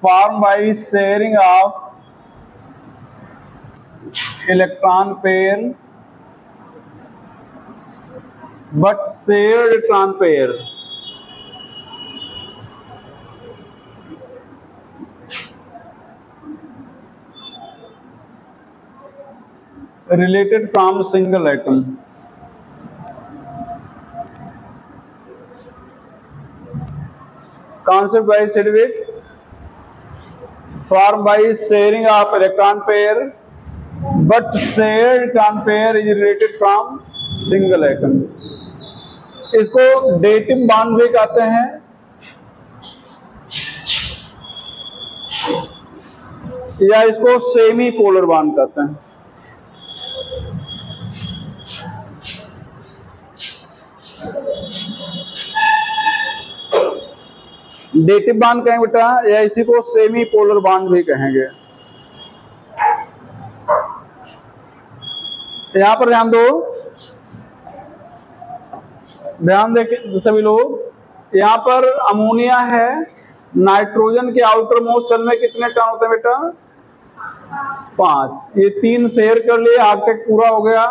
formed by sharing of electron pair but shared electron pair. Related from single atom. Concept by Sedgwick, formed by sharing of electron pair, but shared electron pair is related from single atom. इसको dative bond भी कहते हैं, या इसको semi polar bond कहते हैं। Dative bond कहेंगे बेटा, या इसी को सेमी पोलर बॉन्ड भी कहेंगे। यहां पर ध्यान दो, ध्यान दे सभी लोग। यहां पर अमोनिया है, नाइट्रोजन के आउटर मोस्ट शेल में कितने इलेक्ट्रॉन होते हैं बेटा? 5। ये 3 शेयर कर लिए, आर्कटेक पूरा हो गया।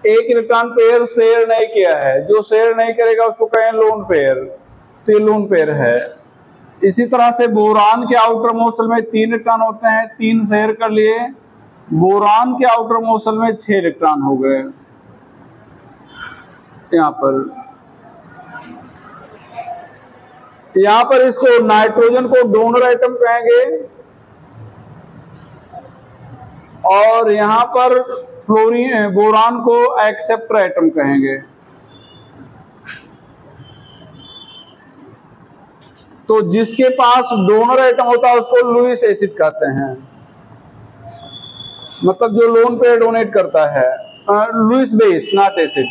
एक इलेक्ट्रॉन पेयर शेयर नहीं किया है, जो शेयर नहीं करेगा उसको कहें लोन पेयर, तो ये लोन पेयर है। इसी तरह से बोरान के आउटर मोस्ट शेल में 3 इलेक्ट्रॉन होते हैं, 3 शेयर कर लिए, बोरान के आउटर मोस्ट शेल में 6 इलेक्ट्रॉन हो गए। यहां पर इसको नाइट्रोजन को डोनर एटम कहेंगे, और यहां पर बोरान को एक्सेप्टर एटम कहेंगे। तो जिसके पास डोनर एटम होता है उसको लुईस एसिड कहते हैं, मतलब जो लोन पेयर डोनेट करता है, लुईस बेस नॉट एसिड,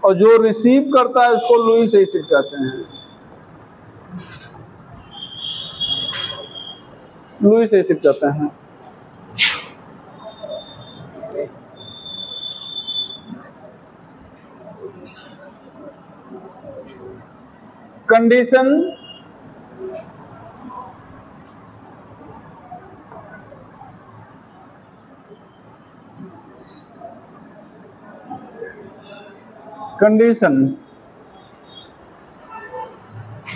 और जो रिसीव करता है उसको लुईस एसिड कहते हैं, लुईस एसिड कहते हैं। कंडीशन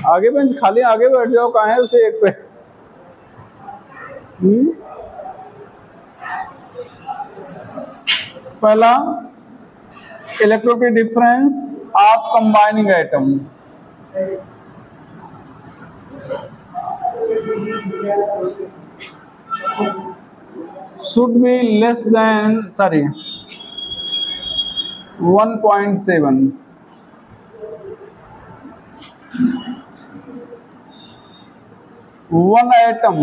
आगे बेंच खाली, आगे बैठ जाओ, कहाँ है उसे एक पे। पहला, electrophilic difference of combining atom. should be less than 1.7. One atom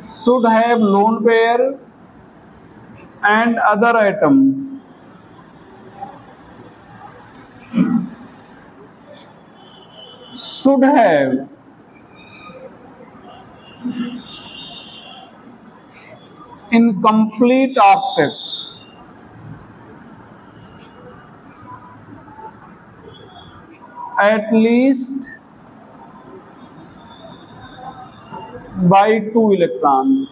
should have lone pair and other atom should have incomplete octet at least by 2 electrons.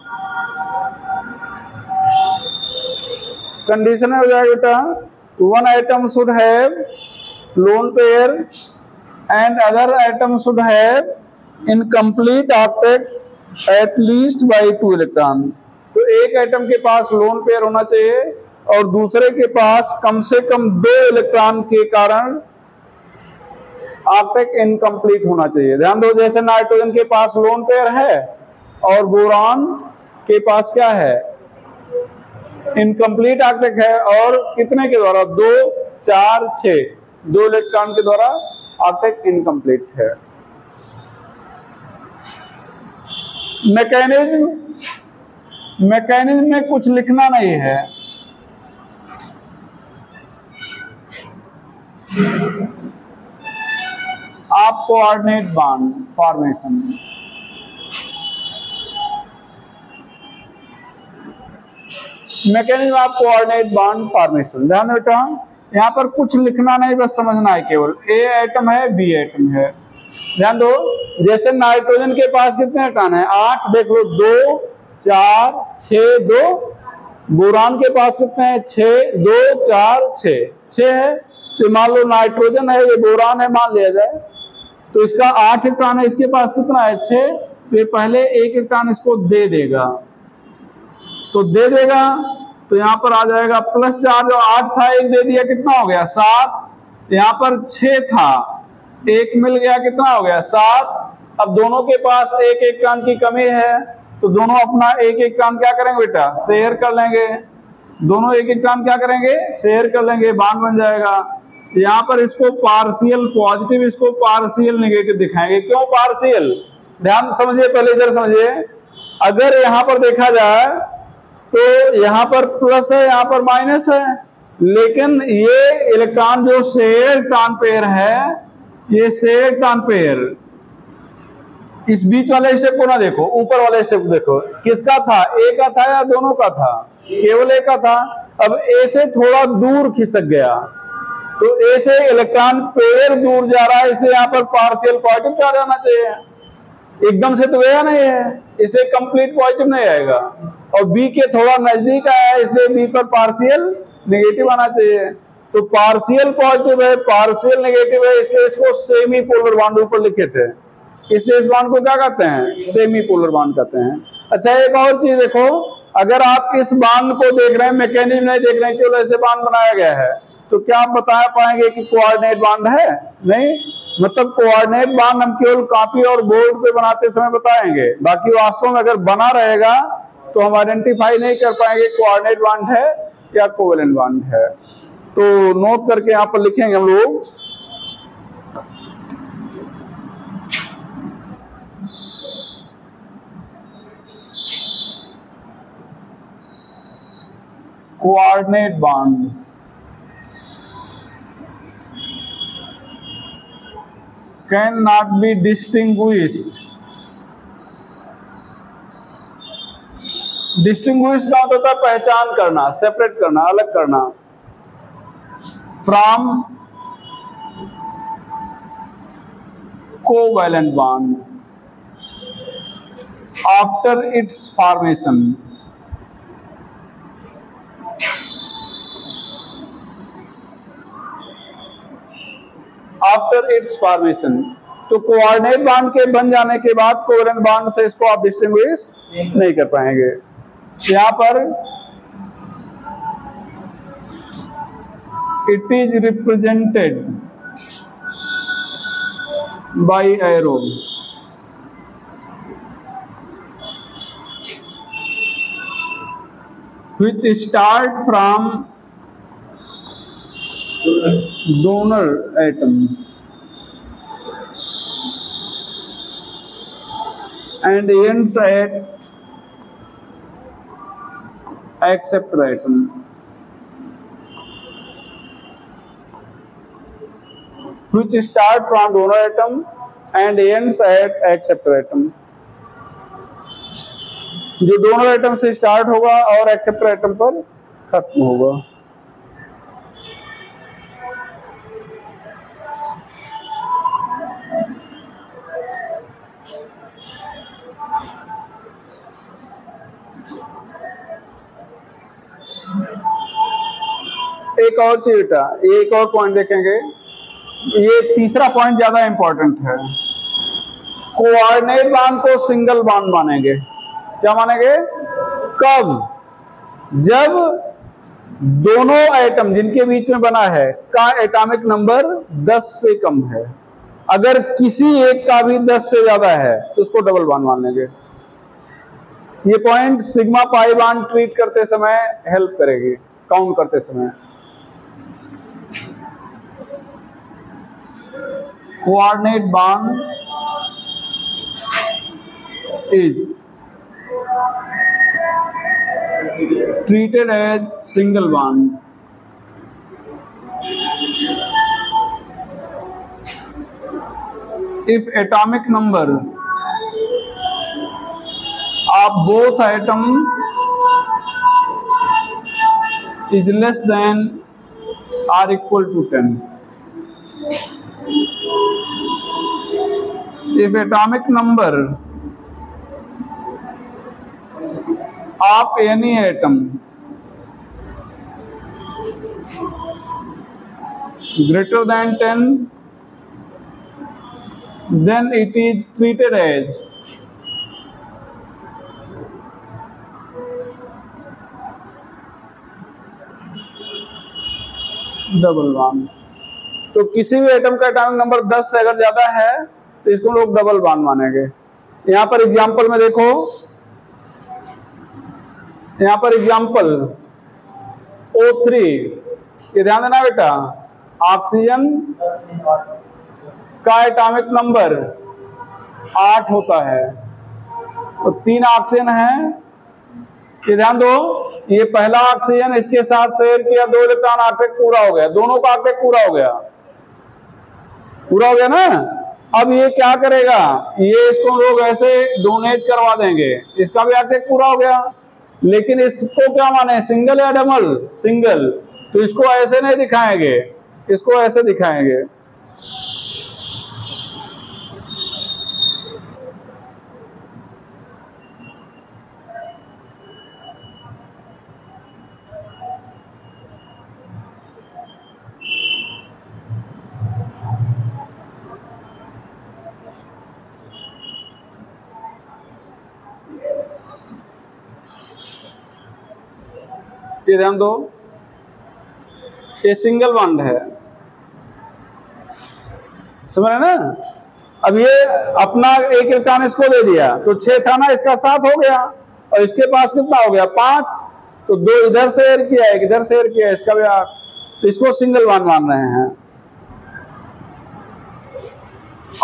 Condition हो जाएगा बेटा, one atom should have lone pair and other atom should have incomplete octet at least by 2 electron. तो एक atom के पास lone pair होना चाहिए और दूसरे के पास कम से कम 2 इलेक्ट्रॉन के कारण ऑक्टेट इनकम्प्लीट होना चाहिए। ध्यान दो, जैसे नाइट्रोजन के पास लोन पेयर है और बोरान के पास क्या है? इनकम्प्लीट ऑक्टेट है, और कितने के द्वारा? 2, 4, 6, 2 इलेक्ट्रॉन के द्वारा ऑक्टेट इनकम्प्लीट है। मैकेनिज्म में कुछ लिखना नहीं है, आप coordinate bond formation, mechanism of coordinate bond formation. ध्यान बेटा, यहाँ पर कुछ लिखना नहीं, बस समझना है केवल। ए एटम है, बी एटम है। ध्यान दो, जैसे नाइट्रोजन के पास कितने इलेक्ट्रॉन है? 8। देख लो, 2 4 6 2। बोरान के पास कितने हैं? 6 2 4 6 है। तो मान लो नाइट्रोजन है, ये बोरान है मान लिया जाए, तो इसका 8 इलेक्ट्रॉन है, इसके पास कितना है? 6। तो ये पहले 1 इलेक्ट्रॉन इसको दे देगा, तो दे देगा, तो यहाँ पर आ जाएगा प्लस चार्ज। और 8 था, 1 दे दिया, कितना हो गया? 7। यहाँ पर 6 था, 1 मिल गया, कितना हो गया? 7। अब दोनों के पास 1 इलेक्ट्रॉन की कमी है, तो दोनों अपना 1 इलेक्ट्रॉन क्या करेंगे बेटा? शेयर कर लेंगे। दोनों 1 इलेक्ट्रॉन क्या करेंगे? शेयर कर लेंगे, बॉन्ड बन जाएगा। यहाँ पर इसको पार्शियल पॉजिटिव, इसको पार्शियल नेगेटिव दिखाएंगे। क्यों पार्शियल? ध्यान समझिए, पहले इधर समझिए। अगर यहाँ पर देखा जाए तो यहाँ पर प्लस है, यहाँ पर माइनस है, लेकिन ये इलेक्ट्रॉन जो शेयर इलेक्ट्रॉन पेयर है, ये शेयर इलेक्ट्रॉन पेयर, इस बीच वाले स्टेप को ना देखो, ऊपर वाले स्टेप को देखो। किसका था? ए का था या दोनों का था? केवल ए का था। अब ए से थोड़ा दूर खिसक गया, तो ए से इलेक्ट्रॉन पेयर दूर जा रहा है, इसलिए यहाँ पर पार्शियल पॉजिटिव चार्ज आना चाहिए। एकदम से तो गया नहीं है, इसलिए कंप्लीट पॉजिटिव नहीं आएगा। और बी के थोड़ा नजदीक आया है, इसलिए बी पर पार्शियल नेगेटिव आना चाहिए। तो पार्शियल पॉजिटिव है, पार्शियल नेगेटिव है, इसलिए इसको सेमी पोलर बॉन्ड ऊपर लिखे थे, इसलिए इस बॉन्ड को क्या कहते हैं? सेमी पोलर बॉन्ड कहते हैं। अच्छा, एक और चीज देखो, अगर आप इस बॉन्ड को देख रहे हैं, मैकेनिज्म नहीं देख रहे हैं, केवल ऐसे बॉन्ड बनाया गया है, तो क्या आप बता पाएंगे कि कोऑर्डिनेट बॉन्ड है? नहीं। मतलब कोऑर्डिनेट बॉन्ड हम केवल कॉपी और बोर्ड पे बनाते समय बताएंगे, बाकी वास्तव में अगर बना रहेगा तो हम आइडेंटिफाई नहीं कर पाएंगे कोऑर्डिनेट बॉन्ड है या कोवेलेंट बॉन्ड है। तो नोट करके यहाँ पर लिखेंगे हम लोग। Coordinate bond can not be distinguished. Distinguished का होता है पहचान करना, सेपरेट करना, अलग करना, from covalent bond after it's formation. After it's formation, तो कोऑर्डिनेट बॉन्ड के बन जाने के बाद कोवेलेंट बॉन्ड से इसको आप डिस्टिंग्विश नहीं कर पाएंगे। यहां पर it is represented by arrow, which start from donor atom and ends at acceptor atom. Which start from donor atom and ends at acceptor atom. जो डोनर एटम से स्टार्ट होगा और एक्सेप्टर एटम पर खत्म होगा। एक और चीज बेटा, एक और पॉइंट देखेंगे, ये तीसरा पॉइंट ज्यादा इंपॉर्टेंट है। कोऑर्डिनेट बॉन्ड को सिंगल बॉन्ड मानेंगे। क्या मानेंगे? कब? जब दोनों एटम जिनके बीच में बना है का एटॉमिक नंबर 10 से कम है। अगर किसी एक का भी 10 से ज्यादा है तो उसको डबल बॉन्ड मान लेंगे। ये point sigma pi bond treat करते समय हेल्प करेगी, काउंट करते समय। Coordinate bond is treated as single bond if atomic number of both atom is less than R equal to 10. If atomic number of any atom greater than 10, then it is treated as double bond. तो किसी भी atom का atomic number 10 से अगर ज्यादा है तो इसको लोग डबल बॉन्ड मानेंगे। यहां पर एग्जांपल में देखो, यहां पर एग्जांपल O3, ये ध्यान देना बेटा, ऑक्सीजन का एटॉमिक नंबर 8 होता है, तो 3 ऑक्सीजन है, ये ध्यान दो, ये पहला ऑक्सीजन इसके साथ शेयर किया, 2 इलेक्ट्रॉन आर्टेक पूरा हो गया, दोनों का आर्टेक पूरा हो गया ना। अब ये क्या करेगा, ये इसको लोग ऐसे डोनेट करवा देंगे, इसका भी आर्टेक पूरा हो गया, लेकिन इसको क्या माने, सिंगल या डबल, सिंगल, तो इसको ऐसे नहीं दिखाएंगे, इसको ऐसे दिखाएंगे। ये ध्यान दो, ये सिंगल बॉन्ड है, समझ रहे ना। अब ये अपना एक इलेक्ट्रॉन इसको दे दिया तो 6 था ना, इसका 7 हो गया, और इसके पास कितना हो गया 5, तो 2 इधर शेयर किया, एक इधर शेयर किया, इसका भी 8, तो इसको सिंगल बॉन्ड मान रहे हैं,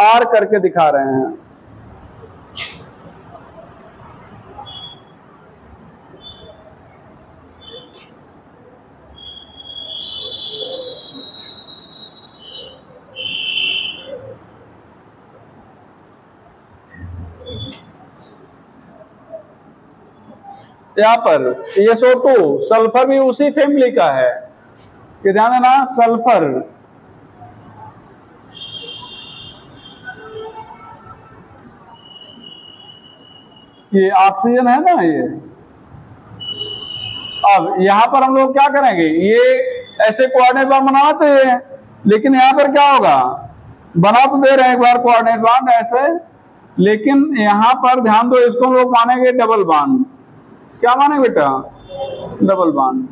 R करके दिखा रहे हैं। यहाँ पर SO2 सल्फर भी उसी फैमिली का है, ये ध्यान देना, सल्फर, ये ऑक्सीजन है ना ये। अब यहां पर हम लोग क्या करेंगे, ये ऐसे कोऑर्डिनेट बांड बनाना चाहिए, लेकिन यहां पर क्या होगा, बना तो दे रहे हैं एक बार कोऑर्डिनेट बांड ऐसे, लेकिन यहां पर ध्यान दो, इसको हम लोग मानेंगे डबल बांड। क्या माने बेटा, डबल बांड।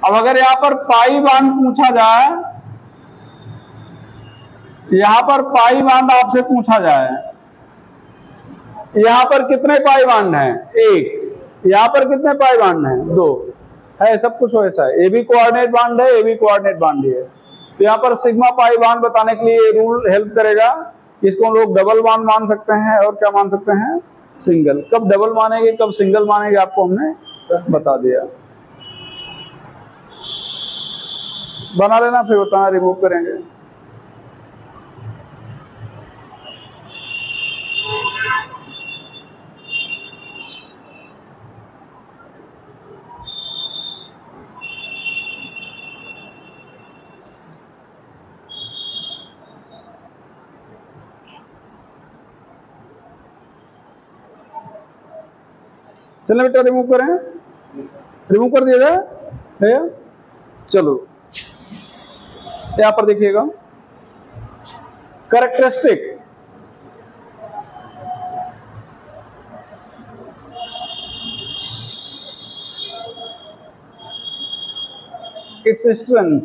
अब अगर यहां पर पाई बांड पूछा जाए, यहां पर पाई बांड आपसे पूछा जाए, यहां पर कितने पाई बांड हैं, 1, यहां पर कितने पाई बांड हैं, 2 है, सब कुछ वैसा है, ये भी कोऑर्डिनेट बांड है, ये भी कोऑर्डिनेट बांड है। तो यहां पर सिग्मा पाई बांड बताने के लिए रूल हेल्प करेगा, इसको हम लोग डबल बांड मान सकते हैं और क्या मान सकते हैं, सिंगल। कब डबल मानेंगे कब सिंगल मानेंगे आपको हमने बता दिया, बना लेना फिर बताना, रिमूव करेंगे। चलो बेटा रिमूव करें, रिमूव कर दिया जाए, चलो यहां पर देखिएगा, characteristic, its strength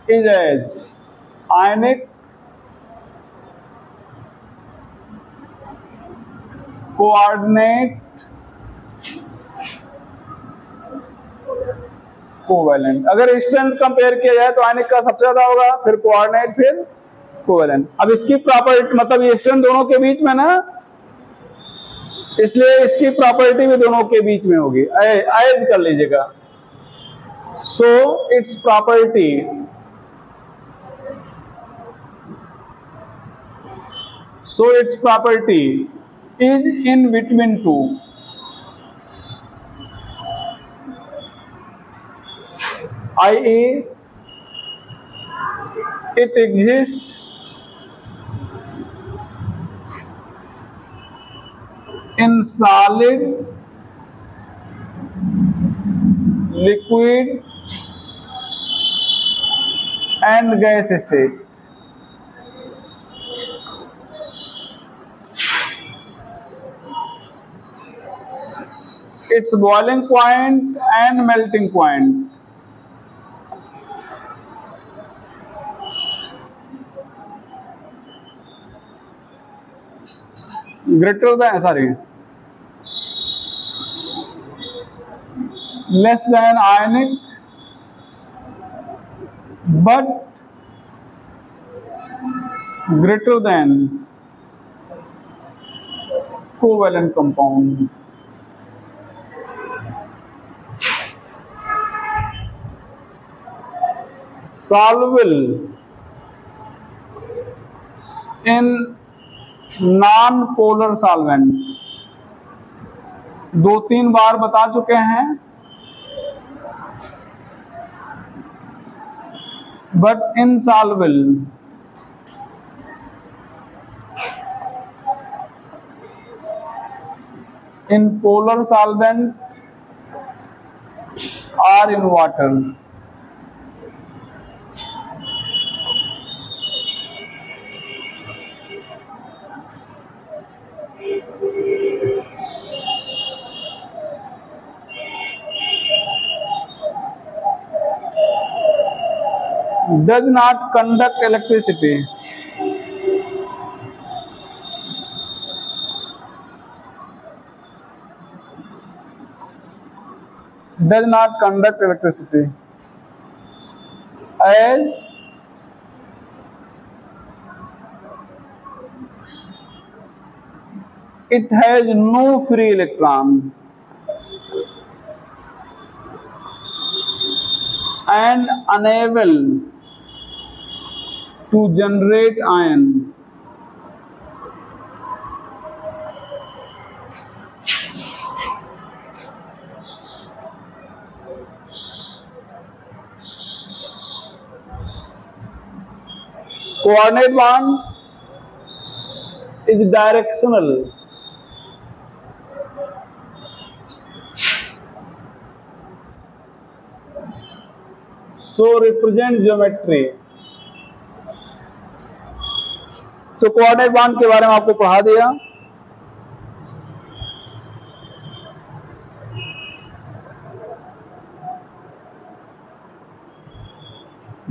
is as ionic, coordinate, covalent. अगर स्ट्रेंथ कंपेयर किया जाए तो आयनिक का सबसे ज्यादा होगा, फिर कोऑर्डिनेट, फिर कोवैलेंट। अब इसकी प्रॉपर्टी मतलब ये स्ट्रेंथ दोनों के बीच में ना, इसलिए इसकी प्रॉपर्टी भी दोनों के बीच में होगी, एज कर लीजिएगा। So it's property is in between 2, i.e. it exists in solid, liquid and gas state. Its boiling point and melting point. Greater than, less than ionic, but greater than covalent compound. Soluble in non-polar solvent. 2-3 बार बता चुके हैं, but insoluble in polar solvent or in water. Does not conduct electricity. Does not conduct electricity, as it has no free electron and unable to generate ion. Coordinate bond is directional. So represent geometry. तो coordinate bond के बारे में आपको पढ़ा दिया।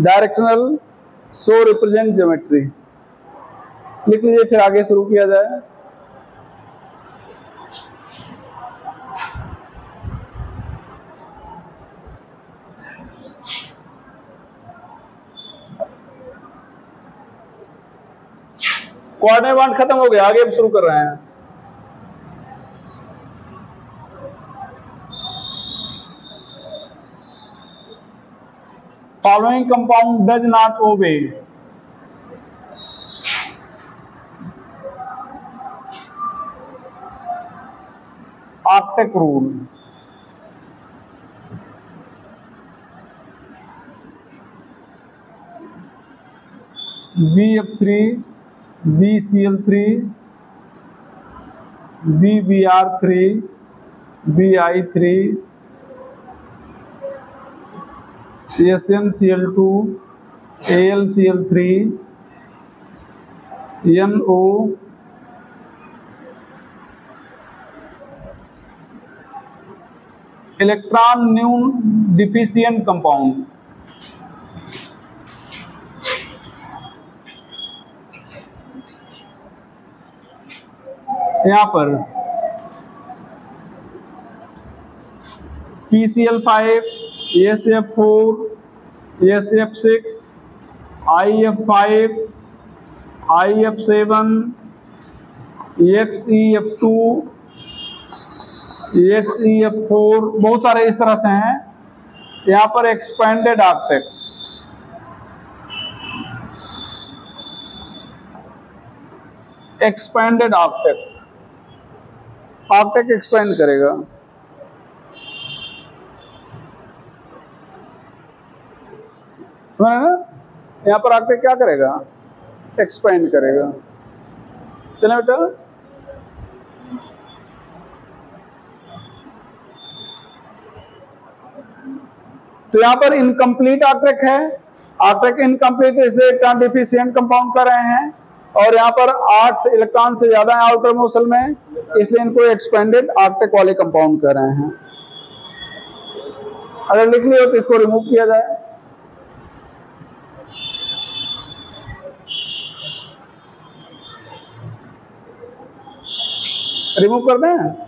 Directional, सो represent geometry लिख लीजिए, फिर आगे शुरू किया जाए। कोऑर्डिनेट बॉन्ड खत्म हो गया, आगे हम शुरू कर रहे हैं। Following compound does not obey Arctic rule. VF3, VCl3, VBr3, Vi3, SnCl2, AlCl3, NO, electron न्यून डिफिशिएंट कंपाउंड। यहां पर PCl5, SF4, SF6, IF5, IF7, XEF2, XEF4, बहुत सारे इस तरह से हैं। यहाँ पर expanded octet, expanded octet, octet expand करेगा। समझ रहे ना? यहाँ पर आर्कटेक क्या करेगा, एक्सपेंड करेगा। चले बेटा, तो यहाँ पर इनकम्प्लीट आर्कटेक है। आर्कटेक इनकम्प्लीट इसलिए इलेक्ट्रॉन डिफिशिएंट कंपाउंड कर रहे हैं, और यहाँ पर 8 इलेक्ट्रॉन से ज्यादा है आउटर मोशन में, इसलिए इनको एक्सपेंडेड आर्कटेक वाले कंपाउंड कर रहे हैं। अगर लिख लियो तो इसको रिमूव किया जाए। रिमूव कर दें।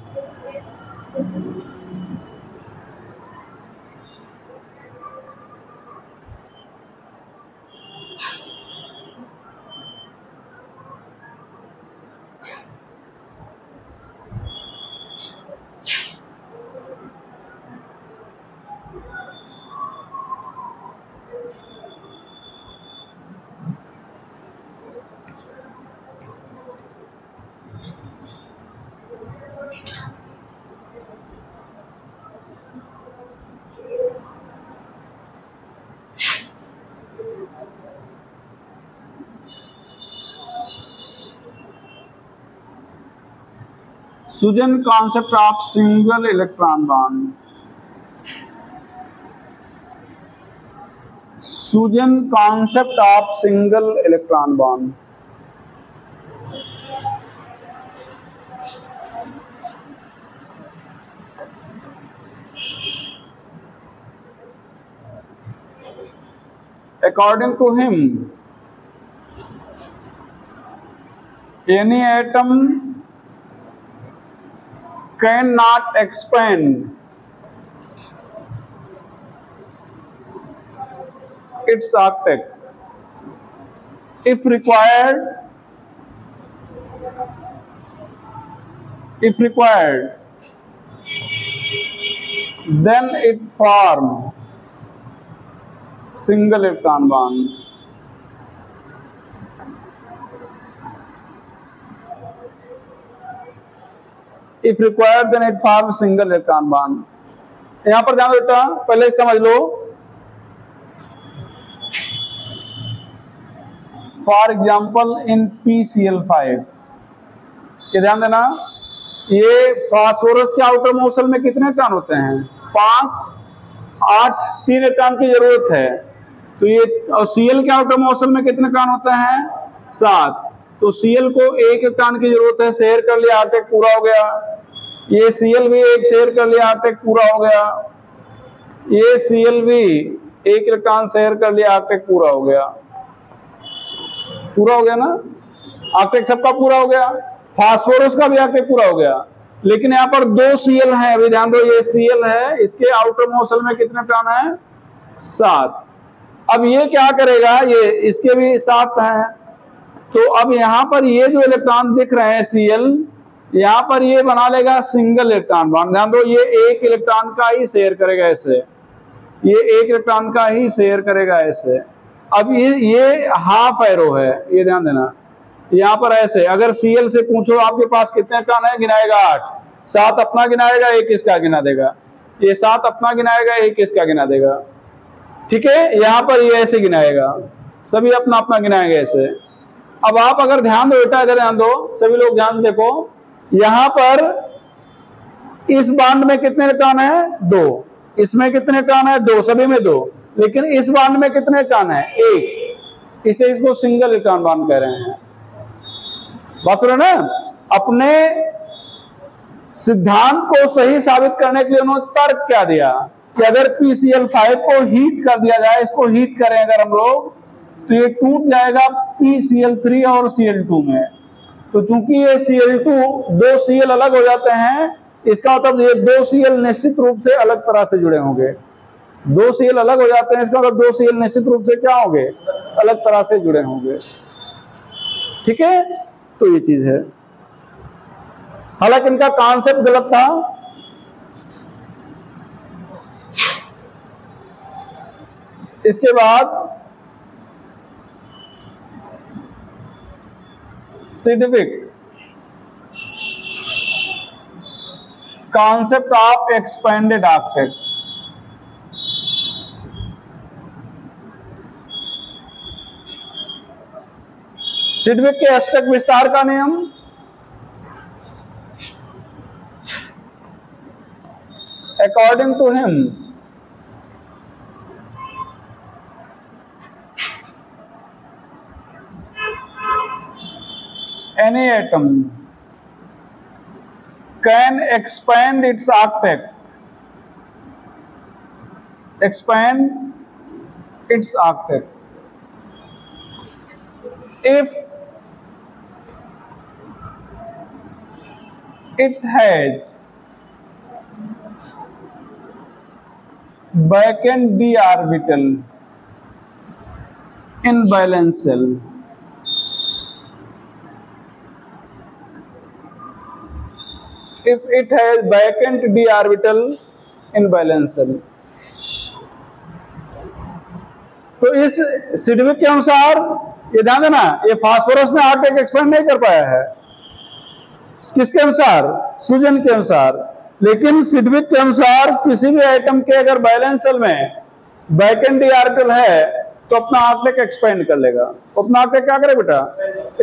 Sujan concept of single electron bond. Sujan concept of single electron bond. According to him, any atom cannot expand its arctic. If required, then it form single electron bond. If required, then it forms single electron bond. यहां पर ध्यान बेटा, पहले समझ लो। For example in PCl5, ये ध्यान देना, ये फास्फोरस के आउटर मोशन में कितने इलेक्ट्रॉन होते हैं? 5, 8, 3 इलेक्ट्रॉन की जरूरत है। तो ये Cl के आउटर मोशन में कितने इलेक्ट्रॉन होते हैं? 7। तो Cl को 1 इलेक्ट्रॉन की जरूरत है, शेयर कर लिया, आर्कटेक पूरा हो गया। ये Cl भी 1 शेयर कर लिया, आर्कटेक पूरा हो गया। ये Cl भी 1 इलेक्ट्रॉन शेयर कर लिया, आर्कटेक पूरा हो गया। पूरा हो गया ना, आर्कटेक सबका पूरा हो गया। फास्फोरस का भी आर्कटेक पूरा हो गया। लेकिन यहाँ पर 2 Cl हैं, अभी ध्यान दो, ये Cl है, इसके आउटर मोशन में कितने इलेक्ट्रॉन है? 7। अब ये क्या करेगा, ये इसके भी 7 हैं। तो अब यहाँ पर ये जो इलेक्ट्रॉन दिख रहे हैं Cl, यहाँ पर ये बना लेगा सिंगल इलेक्ट्रॉन बॉन्ड। ध्यान दो, ये 1 इलेक्ट्रॉन का ही शेयर करेगा ऐसे, ये 1 इलेक्ट्रॉन का ही शेयर करेगा ऐसे। अब ये हाफ एरो है, ये ध्यान देना। यहाँ पर ऐसे, अगर Cl से पूछो आपके पास कितने इलेक्ट्रॉन है, गिनाएगा 8। 7 अपना गिनाएगा, 1 इसका गिना देगा। ये 7 अपना गिनाएगा, 1 इसका गिना देगा। ठीक है, यहाँ पर ये ऐसे गिनाएगा, सभी अपना अपना गिनाएंगे ऐसे। अब आप अगर ध्यान दो बेटा, इधर ध्यान दो, सभी लोग ध्यान देखो, यहां पर इस बांड में कितने इलेक्ट्रॉन है? 2। इसमें कितने इलेक्ट्रॉन है? 2, सभी में 2। लेकिन इस बांड में कितने इलेक्ट्रॉन है? 1। इसलिए इसको सिंगल इलेक्ट्रॉन बांड कह रहे हैं। बात सुनो ना, अपने सिद्धांत को सही साबित करने के लिए उन्होंने तर्क क्या दिया कि अगर PCl5 को हीट कर दिया जाए, इसको हीट करें अगर हम लोग, तो ये टूट जाएगा PCl3 और Cl2 में। तो चूंकि ये Cl2, 2 Cl अलग हो जाते हैं, इसका मतलब ये 2 Cl निश्चित रूप से अलग तरह से जुड़े होंगे। 2 Cl अलग हो जाते हैं, इसका मतलब 2 Cl निश्चित रूप से क्या होंगे? अलग तरह से जुड़े होंगे। ठीक है, तो ये चीज है। हालांकि इनका कॉन्सेप्ट गलत था। इसके बाद Sidgwick, concept of expanded arctic. Sidgwick के अष्टक विस्तार का नियम, according to him any atom can expand its octet if it has vacant d orbital in valence shell. If it has vacant d orbital in valence shell. तो इस Sidgwick के अनुसार ये ध्यान देना, ये फास्फोरस ने ऑक्टेट एक्सपेंड नहीं कर पाया है, किसके अनुसार? सूजन के अनुसार। लेकिन सिडविक के अनुसार किसी भी एटम के अगर बैलेंस शेल में वैकेंट डी ऑर्बिटल है तो अपना ऑक्टेट एक्सपेंड कर लेगा। अपना ऑक्टेट क्या करे बेटा?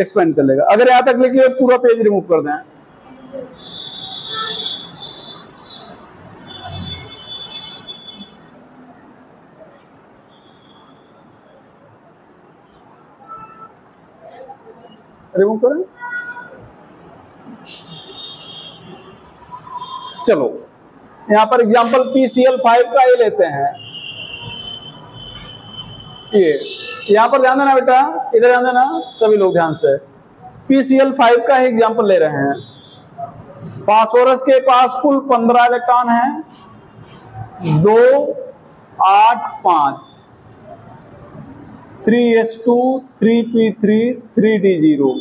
एक्सपेंड कर लेगा। अगर यहां तक लिख लिया पूरा पेज रिमूव कर दें। रिमूव करें। चलो यहां पर एग्जांपल PCl5 का ही लेते हैं। ये यहां पर ध्यान देना बेटा, इधर ध्यान देना सभी लोग ध्यान से। PCl5 का ही एग्जांपल ले रहे हैं। फास्फोरस के पास कुल 15 इलेक्ट्रॉन हैं, 2, 8, 5, 3s2, 3p3, 3d0।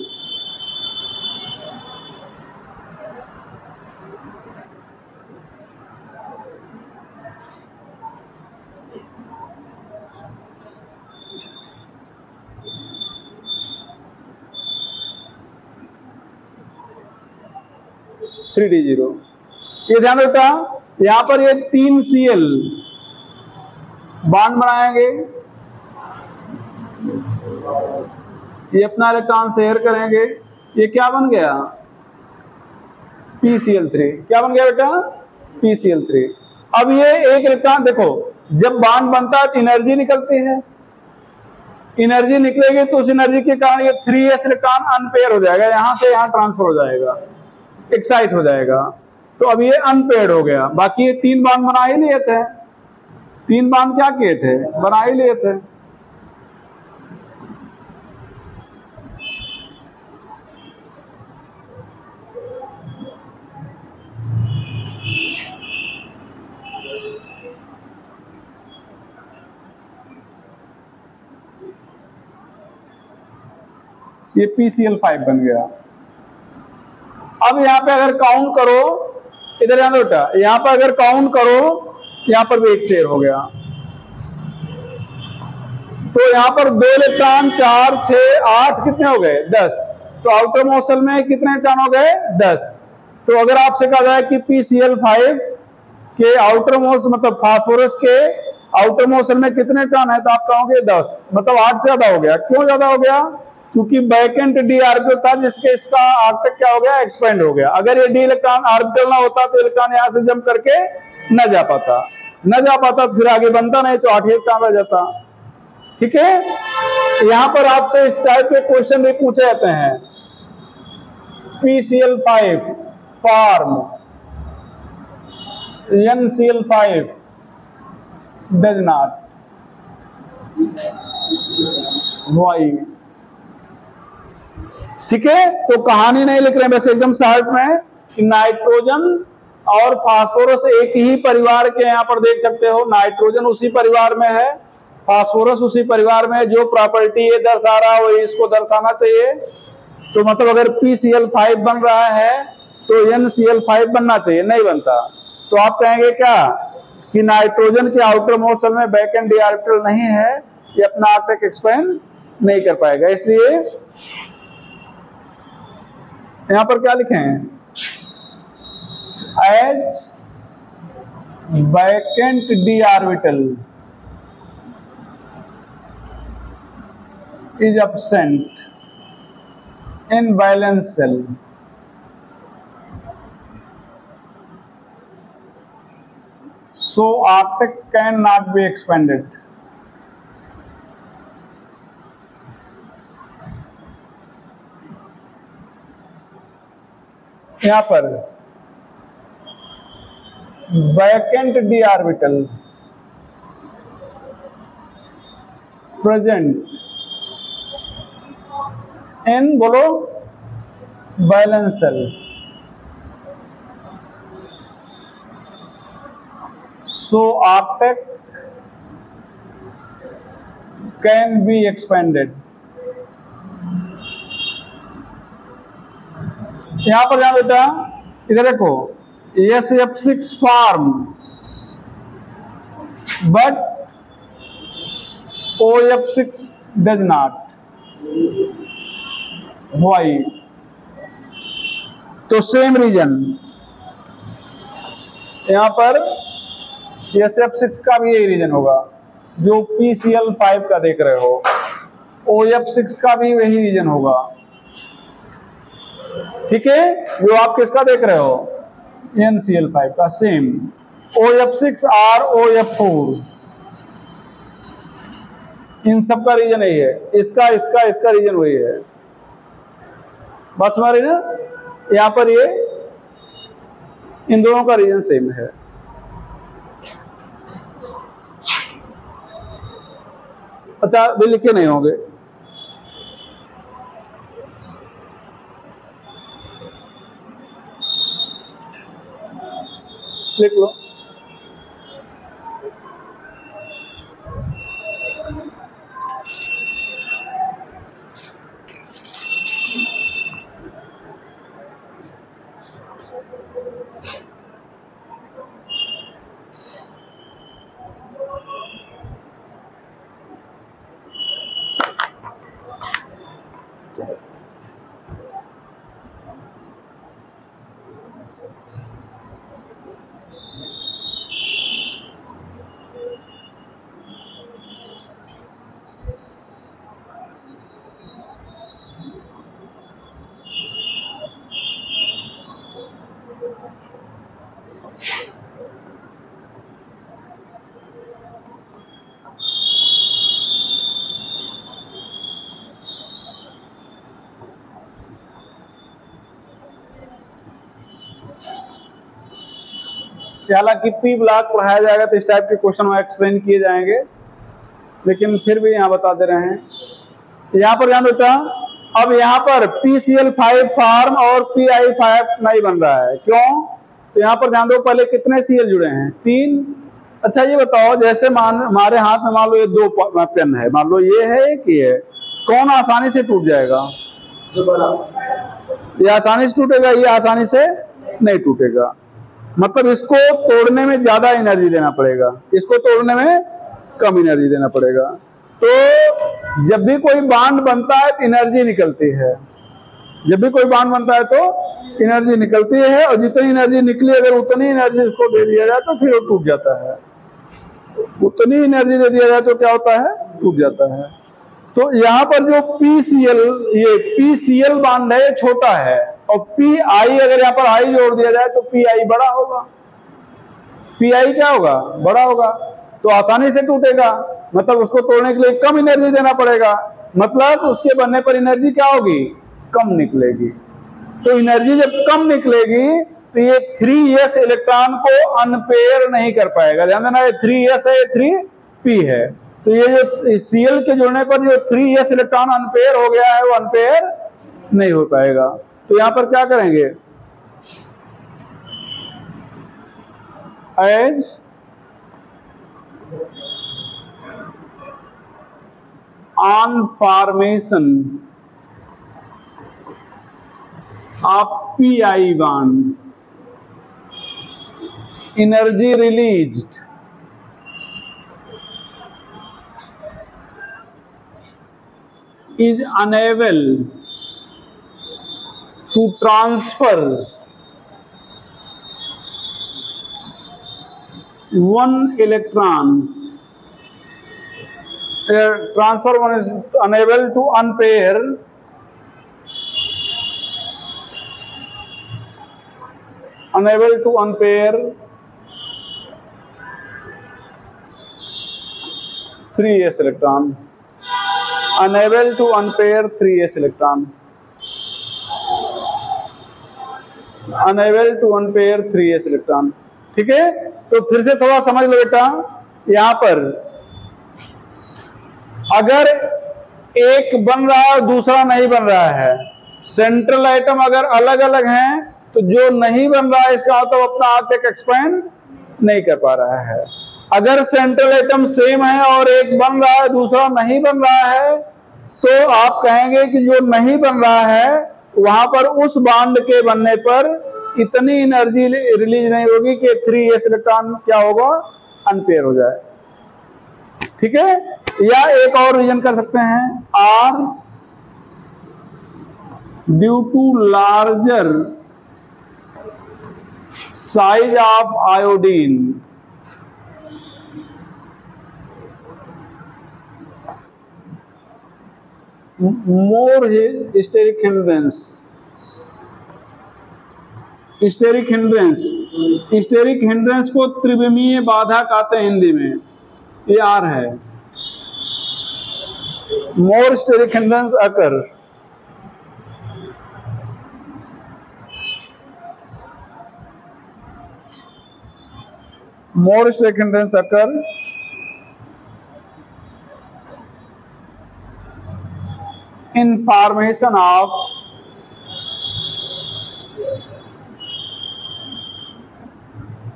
ये ध्यान रखा, यहां पर ये 3 Cl बॉन्ड बनाएंगे, ये अपना इलेक्ट्रॉन शेयर करेंगे, ये क्या बन गया? PCl3। क्या बन गया बेटा? PCl3। अब ये एक इलेक्ट्रॉन देखो, जब बॉन्ड बनता है तो एनर्जी निकलती है, एनर्जी निकलेगी तो उस एनर्जी के कारण ये 3s इलेक्ट्रॉन अनपेयर हो जाएगा, यहां से यहां ट्रांसफर हो जाएगा, एक्साइट हो जाएगा। तो अब ये अनपेयर्ड हो गया। बाकी ये 3 बॉन्ड बना ही लिए थे, 3 बॉन्ड क्या किए थे? बना ही लिए थे। ये PCl5 बन गया। अब यहां पे अगर काउंट करो, इधर ध्यान दो बेटा, यहां पर अगर काउंट करो, यहां पर भी एक शेयर हो गया। तो यहां पर 2 इलेक्ट्रॉन, 4, 6, 8 कितने हो गए? 10। तो आउटर मोस्ट शेल में कितने इलेक्ट्रॉन हो गए? 10। तो अगर आपसे कहा जाए कि PCl5 के आउटर मोस्ट मतलब फास्फोरस के आउटर मोस्ट शेल में कितने इलेक्ट्रॉन है, तो आप कहोगे 10, मतलब 8 से ज्यादा हो गया। क्यों ज्यादा हो गया? चूंकि वैकेंट डी ऑर्बिटल था जिसके इसका ऑक्टेट क्या हो गया? एक्सपेंड हो गया। अगर ये डी इलेक्ट्रॉन ऑर्बिटल ना होता तो इलेक्ट्रॉन यहां से जंप करके न जा पाता, तो फिर आगे बनता नहीं, तो 8 इलेक्ट्रॉन रह जाता। ठीक है, यहां पर आपसे इस टाइप के क्वेश्चन भी पूछे जाते हैं। PCl5 form, NCl5 does not. Y. ठीक है, तो कहानी नहीं लिख रहे हैं, बस एकदम शॉर्ट में कि नाइट्रोजन और फास्फोरस एक ही परिवार के, यहां पर देख सकते हो नाइट्रोजन उसी परिवार में है, फास्फोरस उसी परिवार में है। जो प्रॉपर्टी ये दर्शा रहा है वही इसको दर्शाना चाहिए। तो मतलब अगर PCl5 बन रहा है तो NCl5 बनना चाहिए, नहीं बनता तो आप कहेंगे क्या कि नाइट्रोजन के आउटर मोस्ट शेल में वैकेंट डी ऑर्बिटल नहीं है, ये अपना ऑक्टेट एक्सपेंड नहीं कर पाएगा। इसलिए यहां पर क्या लिखे हैं? As vacant d orbital is absent in valence cell. So Arctic cannot be expanded. यहां पर vacant d orbital present in बोलो valence cell. So Arctic can be expanded. यहां पर ध्यान बेटा, इधर देखो, SF6 form but OF6 does not. Why? तो सेम रीजन यहां पर SF6 का भी यही रीजन होगा जो PCl5 का देख रहे हो. OF6 का भी वही रीजन होगा. ठीक है, जो आप किसका देख रहे हो, NCl5 का सेम. OF6 और OF4 इन सब का रीजन यही है. इसका इसका इसका रीजन वही है. बात समझ रही ना? यहां पर ये इन दोनों का रीजन सेम है. अच्छा, वे लिखे नहीं होंगे. लिख लो. हालांकि पी ब्लॉक पढ़ाया जाएगा तो इस टाइप के क्वेश्चन वहां एक्सप्लेन किए जाएंगे, लेकिन फिर भी यहाँ बता दे रहे हैं. यहाँ पर ध्यान देता, अब यहाँ पर PCl5 फॉर्म और PI5 नहीं बन रहा है. क्यों? तो यहाँ पर ध्यान दो, पहले कितने Cl जुड़े हैं? 3. अच्छा ये बताओ, जैसे हमारे हाथ में मान लो ये 2 पेन है, मान लो ये है एक ये है, कौन आसानी से टूट जाएगा? ये आसानी से टूटेगा, ये आसानी से नहीं टूटेगा. मतलब इसको तोड़ने में ज्यादा एनर्जी देना पड़ेगा, इसको तोड़ने में कम एनर्जी देना पड़ेगा. तो जब भी कोई बॉन्ड बनता है तो एनर्जी निकलती है. जब भी कोई बॉन्ड बनता है तो एनर्जी निकलती है, और जितनी एनर्जी निकली अगर उतनी एनर्जी इसको दे दिया जाए तो फिर वो टूट जाता है. उतनी एनर्जी दे दिया जाए तो क्या होता है? टूट जाता है. तो यहाँ पर जो ये PCl बॉन्ड है ये छोटा है, और PI अगर यहाँ पर I जोड़ दिया जाए तो PI बड़ा होगा. PI क्या होगा? बड़ा होगा. तो आसानी से टूटेगा, मतलब उसको तोड़ने के लिए कम एनर्जी देना पड़ेगा, मतलब उसके बनने पर एनर्जी क्या होगी? कम निकलेगी. तो एनर्जी जब कम निकलेगी तो ये 3s इलेक्ट्रॉन को अनपेयर नहीं कर पाएगा. ध्यान देना, ये 3s है, ये 3p है. तो ये जो Cl के जुड़ने पर जो 3s इलेक्ट्रॉन अनपेयर हो गया है वो अनपेयर नहीं हो पाएगा. तो यहां पर क्या करेंगे? As on formation of PI bond, energy released is unable to transfer one electron. Transfer one is unable to unpair unable to unpair 3s electron, unable to unpair 3s electron, unable to unpair 3s electron। ठीक है, तो फिर से थोड़ा समझ लो बेटा, यहां पर अगर एक बन रहा है दूसरा नहीं बन रहा है, सेंट्रल आइटम अगर अलग अलग हैं तो जो नहीं बन रहा है इसका मतलब अपना हाथ एक एक्सपेंड नहीं कर पा रहा है। अगर सेंट्रल आइटम सेम है और एक बन रहा है दूसरा नहीं बन रहा है तो आप कहेंगे कि जो नहीं बन रहा है वहां पर उस बॉन्ड के बनने पर इतनी एनर्जी रिलीज नहीं होगी कि 3s इलेक्ट्रॉन क्या होगा, अनपेयर हो जाए। ठीक है, या एक और रीजन कर सकते हैं, are due to larger size of iodine more steric hindrance. Steric hindrance, steric hindrance को त्रिविमीय बाधा कहते हैं हिंदी में, ये आर है। मोर steric hindrance occur more steric hindrance occur in formation of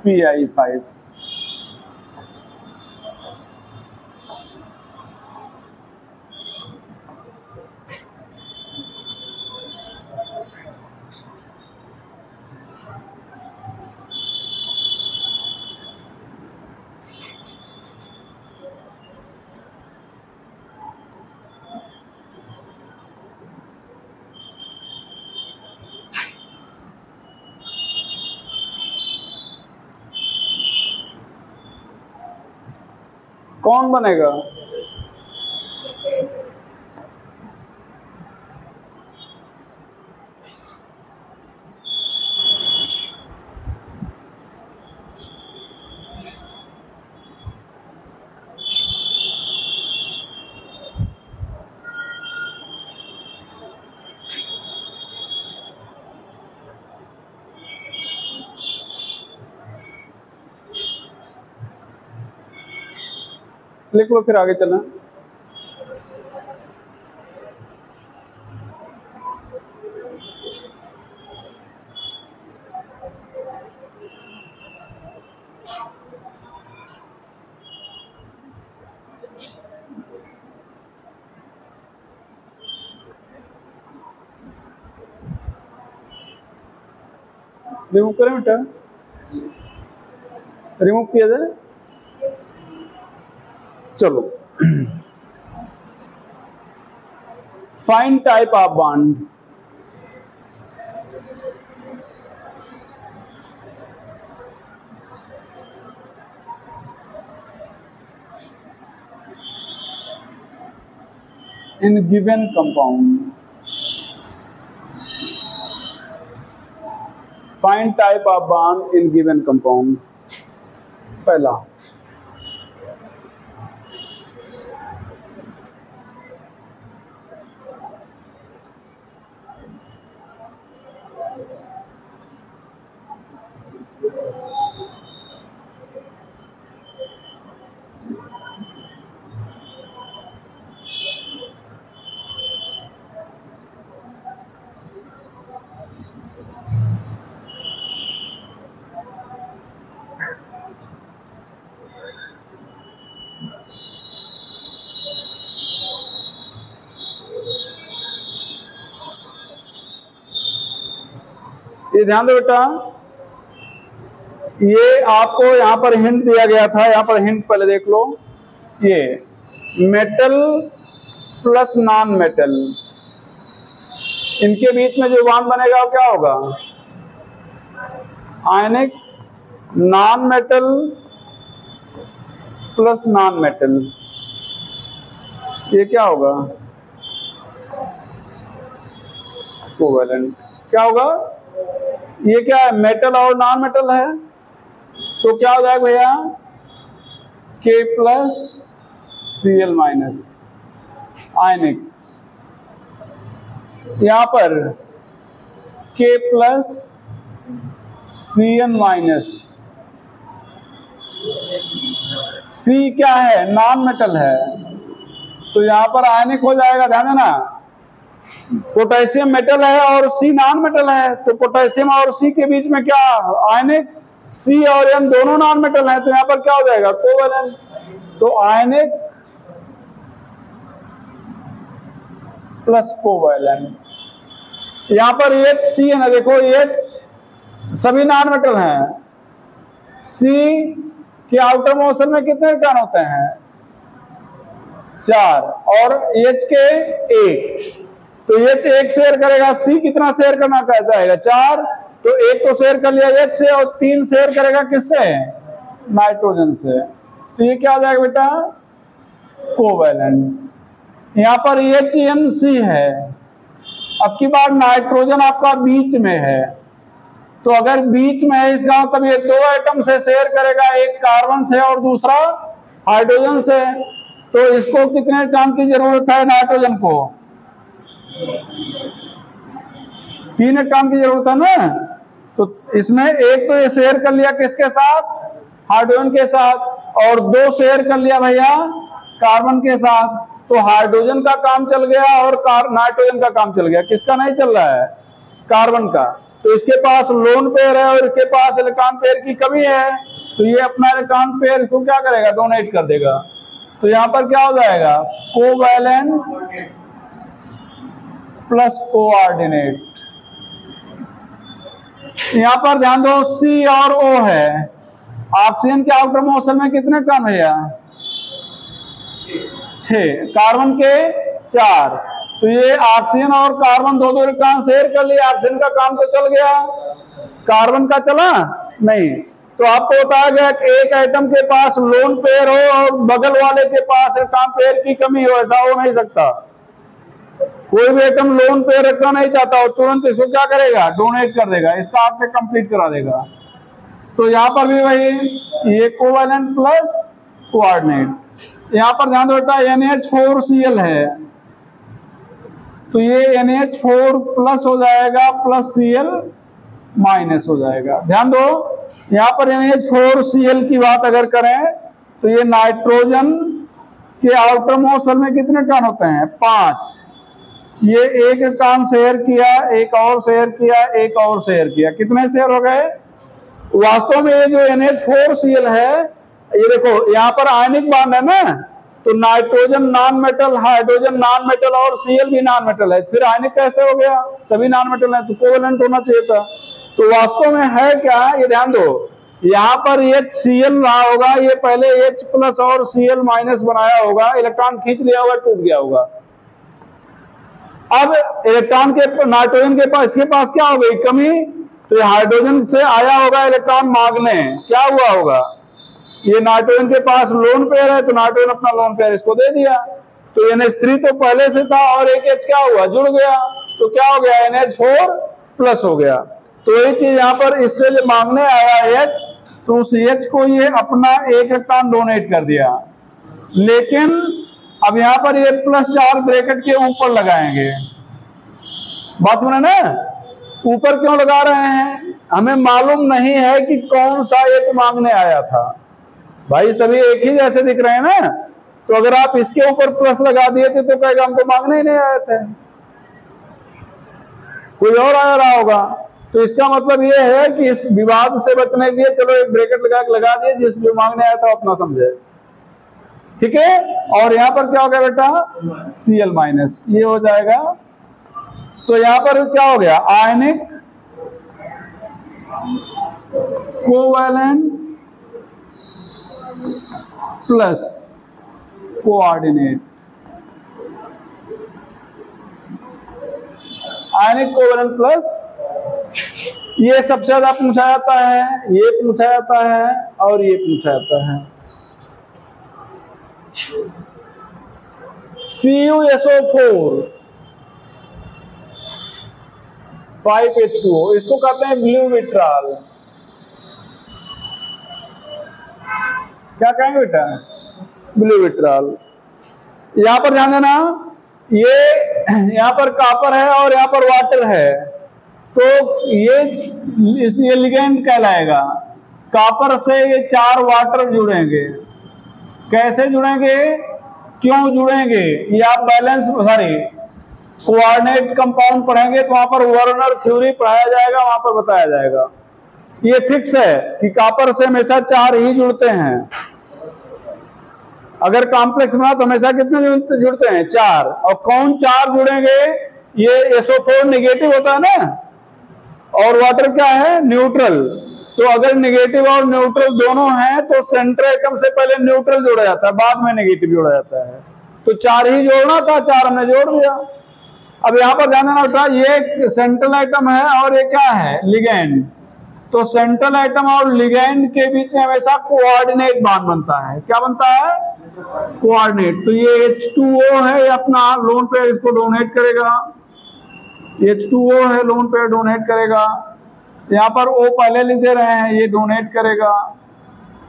PI5। कौन बनेगा? लिख लो फिर आगे चलना। रिमूव करें बेटा, रिमूव किया जाए। चलो, find type of bond. In given compound, find type of bond in given compound. पहला, ये ध्यान दो बेटा, ये आपको यहां पर हिंट दिया गया था, यहां पर हिंट पहले देख लो। ये मेटल प्लस नॉन मेटल, इनके बीच में जो बॉन्ड बनेगा वो क्या होगा? आयनिक non metal plus non metal, ये क्या होगा? कोवैलेंट। क्या होगा? ये क्या है, मेटल और नॉन मेटल है, तो क्या हो जाएगा भैया, K प्लस Cl माइनस आयनिक। यहां पर K plus Cn minus, C क्या है, नॉन मेटल है, तो यहां पर आयनिक हो जाएगा। ध्यान देना, पोटेशियम मेटल है और C नॉन मेटल है, तो पोटेशियम और C के बीच में क्या आयनिक, C और N दोनों नॉन मेटल है, तो यहां पर क्या हो जाएगा, कोवेलेंट। तो आयनिक प्लस कोवेलेंट। यहां पर H है ना, देखो H सभी नॉन मेटल हैं, C के आउटर मोशन में कितने इलेक्ट्रॉन होते हैं, 4, और H के 1, तो H 1 शेयर करेगा, C कितना शेयर करना चाहेगा, 4, तो 1 तो शेयर कर लिया H से, और 3 शेयर करेगा किससे, नाइट्रोजन से, तो ये क्या हो जाएगा बेटा, कोवेलेंट। यहां पर HNC है। अब की बार नाइट्रोजन आपका बीच में है, तो अगर बीच में है इसका मतलब ये 2 एटम से शेयर करेगा, एक कार्बन से और दूसरा हाइड्रोजन से, तो इसको कितने इलेक्ट्रॉन की जरूरत है, नाइट्रोजन को 3 इलेक्ट्रॉन की जरूरत है ना, तो इसमें एक तो ये शेयर कर लिया किसके साथ, हाइड्रोजन के साथ, और 2 शेयर कर लिया भैया कार्बन के साथ, तो हाइड्रोजन का काम चल गया और नाइट्रोजन का काम चल गया। किसका नहीं चल रहा है, कार्बन का, तो इसके पास लोन पेयर है और इसके पास इलेक्ट्रॉन पेयर की कमी है, तो ये अपना इलेक्ट्रॉन पेयर इसको क्या करेगा, डोनेट कर देगा। तो यहां पर क्या हो जाएगा, कोवैलेंट प्लस कोऑर्डिनेट। यहां पर ध्यान दो, C और O है, ऑक्सीजन के आउटर मोशन में कितने टर्न है, 6, कार्बन के 4, तो ये ऑक्सीजन और कार्बन दो इलेक्ट्रॉन शेयर कर लिए, ऑक्सीजन का काम तो चल गया, कार्बन का चला नहीं। तो आपको बताया गया कि एक एटम के पास लोन पेयर हो और बगल वाले के पास इलेक्ट्रॉन पेयर की कमी हो, ऐसा हो नहीं सकता। कोई भी एटम लोन पेयर रखना नहीं चाहता हो, तुरंत इसको क्या करेगा, डोनेट कर देगा, इसका आपने कंप्लीट करा देगा। तो यहाँ पर भी वही, ये कोवेलेंट प्लस कोऑर्डिनेट। यहाँ पर ध्यान दो बेटा, NH4Cl है, तो ये NH4 प्लस हो जाएगा प्लस Cl माइनस हो जाएगा। ध्यान दो, यहाँ पर NH4Cl की बात अगर करें तो ये नाइट्रोजन के आउटर मोस्ट में कितने टर्न होते हैं, 5, ये एक इलेक्ट्रॉन शेयर किया, एक और शेयर किया, एक और शेयर किया, कितने शेयर हो गए। वास्तव में ये जो NH4Cl है, ये देखो यहाँ पर आयनिक बॉन्ड है ना, तो nitrogen non metal, hydrogen non metal और Cl भी नॉन मेटल है, फिर आयनिक कैसे हो गया, सभी नॉन मेटल है, तो कोवेलेंट होना चाहिए था। तो वास्तव में है क्या, ये ध्यान दो, यहाँ पर HCl रहा होगा, ये पहले H प्लस और Cl माइनस बनाया होगा, इलेक्ट्रॉन खींच लिया होगा, टूट गया होगा। अब इलेक्ट्रॉन के नाइट्रोजन के पास, इसके पास क्या हो गई, कमी, तो हाइड्रोजन से आया होगा इलेक्ट्रॉन मांगने, क्या हुआ होगा, ये नाइट्रोजन के पास लोन पेयर है, तो नाइट्रोजन अपना लोन पेयर इसको दे दिया, तो NH3 तो पहले से था और एक H क्या हुआ, जुड़ गया, तो क्या हो गया, NH4 प्लस हो गया। तो यही चीज यहाँ पर इससे जो मांगने आया H, तो उस H को ये अपना एक इलेक्ट्रॉन डोनेट कर दिया। लेकिन अब यहाँ पर ये +4 ब्रैकेट के ऊपर लगाएंगे, बात सुने ना, ऊपर क्यों लगा रहे हैं, हमें मालूम नहीं है कि कौन सा H मांगने आया था। भाई सभी एक ही जैसे दिख रहे हैं ना, तो अगर आप इसके ऊपर प्लस लगा दिए थे तो कहेगा हम तो मांगने ही नहीं आए थे, कोई और आ रहा होगा। तो इसका मतलब ये है कि इस विवाद से बचने के लिए चलो एक ब्रैकेट लगा दिए, जिस जो मांगने आया था अपना समझे, ठीक है। और यहाँ पर क्या हो गया बेटा, Cl माइनस, ये हो जाएगा। तो यहाँ पर क्या हो गया, आयनिक कोवेलेंट प्लस कोऑर्डिनेट, आयनिक कोवेलेंट प्लस, ये सबसे ज्यादा पूछा जाता है, ये पूछा जाता है और ये पूछा जाता है। CuSO4 5H2O, इसको कहते हैं ब्लू विट्राल। क्या कहेंगे बेटा? ब्लू विट्राल। यहां पर ध्यान देना, ये यहां पर कॉपर है और यहां पर वाटर है, तो ये लिगेंड कहलाएगा। कॉपर से ये 4 वाटर जुड़ेंगे। कैसे जुड़ेंगे, क्यों जुड़ेंगे, ये आप बैलेंस कोऑर्डिनेट कंपाउंड पढ़ेंगे तो वहां पर वर्नर थ्योरी पढ़ाया जाएगा, वहां पर बताया जाएगा। ये फिक्स है कि कॉपर से हमेशा 4 ही जुड़ते हैं। अगर कॉम्प्लेक्स बना तो हमेशा कितने जुड़ते हैं? 4। और कौन 4 जुड़ेंगे? ये SO4 नेगेटिव होता है ना, और वाटर क्या है? न्यूट्रल। तो अगर नेगेटिव और न्यूट्रल दोनों हैं तो सेंटर एटम से पहले न्यूट्रल जोड़ा जाता है, बाद में नेगेटिव जोड़ा जाता है। तो 4 ही जोड़ना था, 4 हमने जोड़ दिया। अब यहां पर ध्यान देना बेटा, ये सेंट्रल एटम है और ये क्या है? लिगेंड। तो सेंट्रल एटम और लिगेंड के बीच में हमेशा कोऑर्डिनेट बॉन्ड बनता है। क्या बनता है? कोऑर्डिनेट। तो ये H2O है, ये अपना लोन पेयर इसको डोनेट करेगा। H2O है, लोन पेयर डोनेट करेगा। यहाँ पर O पहले लिख दे रहे हैं, ये डोनेट करेगा।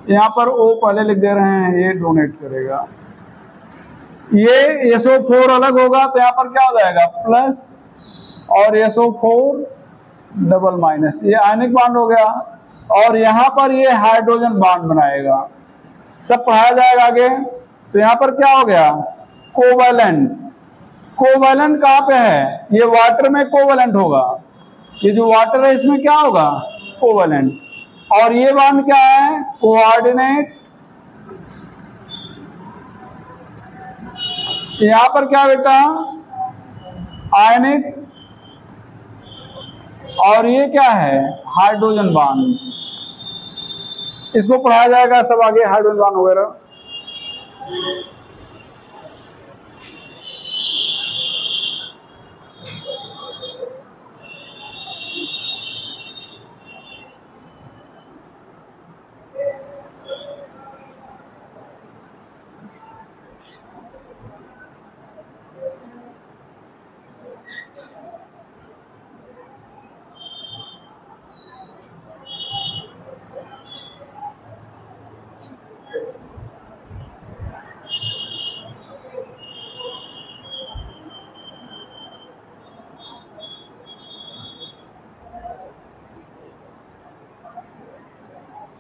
यहाँ पर O पहले लिख दे रहे हैं, ये डोनेट करेगा। ये SO4 अलग होगा तो यहाँ पर क्या हो जाएगा? प्लस, और SO4 डबल माइनस, ये आयनिक बॉन्ड हो गया। और यहाँ पर ये हाइड्रोजन बॉन्ड बनाएगा। सब पढ़ाया जाएगा आगे। तो यहाँ पर क्या हो गया? कोवैलेंट। कोवैलेंट कहाँ पे है? ये वाटर में कोवैलेंट होगा। ये जो वाटर है इसमें क्या होगा? कोवैलेंट। और ये बॉन्ड क्या है? कोऑर्डिनेट। यहां पर क्या बेटा? आयनिक। और ये क्या है? Hydrogen bond. इसको पढ़ाया जाएगा सब आगे, हाइड्रोजन बॉन्ड वगैरह।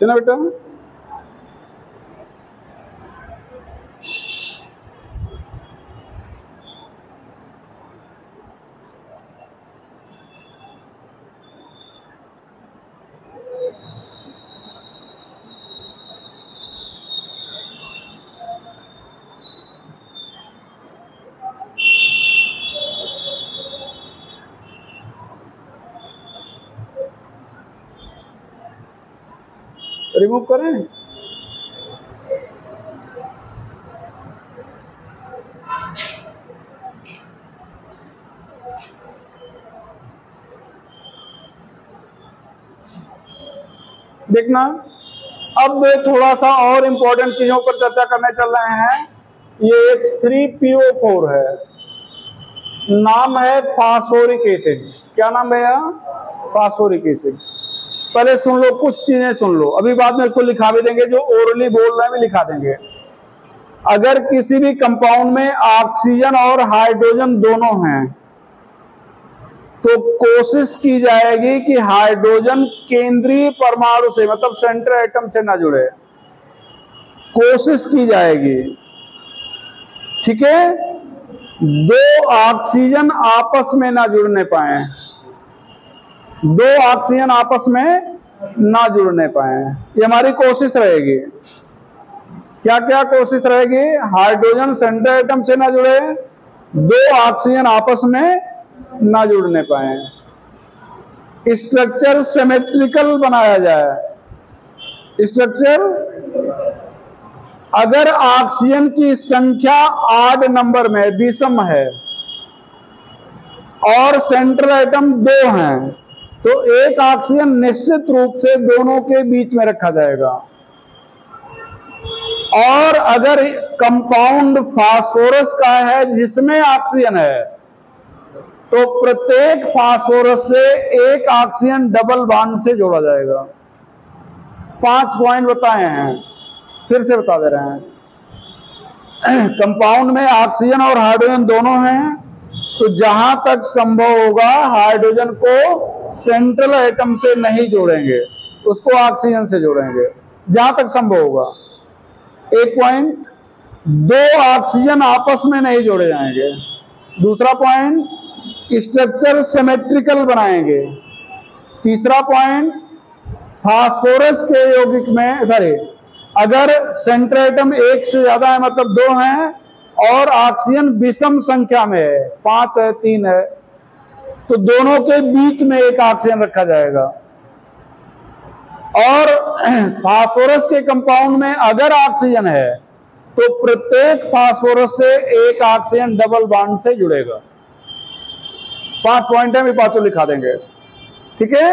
चलो बेटा, रिमूव करें। देखना, अब थोड़ा सा और इंपॉर्टेंट चीजों पर चर्चा करने चल रहे हैं। ये H3PO4 है, नाम है फास्फोरिक एसिड। क्या नाम है? Phosphoric acid. पहले सुन लो, कुछ चीजें सुन लो, अभी बाद में इसको लिखा भी देंगे, जो ओरली बोल रहे हैं भी लिखा देंगे। अगर किसी भी कंपाउंड में ऑक्सीजन और हाइड्रोजन दोनों हैं तो कोशिश की जाएगी कि हाइड्रोजन केंद्रीय परमाणु से, मतलब सेंटर एटम से ना जुड़े। कोशिश की जाएगी, ठीक है? 2 ऑक्सीजन आपस में ना जुड़ने पाए, 2 ऑक्सीजन आपस में ना जुड़ने पाए, ये हमारी कोशिश रहेगी। क्या क्या कोशिश रहेगी? हाइड्रोजन सेंटर एटम से ना जुड़े, 2 ऑक्सीजन आपस में ना जुड़ने पाए, स्ट्रक्चर सिमेट्रिकल बनाया जाए। स्ट्रक्चर, अगर ऑक्सीजन की संख्या ऑड नंबर में, विषम है, और सेंट्रल एटम 2 हैं, तो एक ऑक्सीजन निश्चित रूप से दोनों के बीच में रखा जाएगा। और अगर कंपाउंड फास्फोरस का है जिसमें ऑक्सीजन है, तो प्रत्येक फास्फोरस से एक ऑक्सीजन डबल बॉन्ड से जोड़ा जाएगा। 5 पॉइंट बताए हैं, फिर से बता दे रहे हैं। कंपाउंड में ऑक्सीजन और हाइड्रोजन दोनों हैं, तो जहां तक संभव होगा हाइड्रोजन को सेंट्रल एटम से नहीं जोड़ेंगे, उसको ऑक्सीजन से जोड़ेंगे जहां तक संभव होगा। एक पॉइंट, 2 ऑक्सीजन आपस में नहीं जोड़े जाएंगे। दूसरा पॉइंट, स्ट्रक्चर सिमेट्रिकल बनाएंगे। तीसरा पॉइंट, फास्फोरस के यौगिक में अगर सेंट्रल एटम एक से ज्यादा है, मतलब 2 हैं, और ऑक्सीजन विषम संख्या में है, 5 है 3 है, तो दोनों के बीच में एक ऑक्सीजन रखा जाएगा। और फास्फोरस के कंपाउंड में अगर ऑक्सीजन है तो प्रत्येक फास्फोरस से एक ऑक्सीजन डबल बॉन्ड से जुड़ेगा। 5 पॉइंट है, भी 5 लिखा देंगे, ठीक है।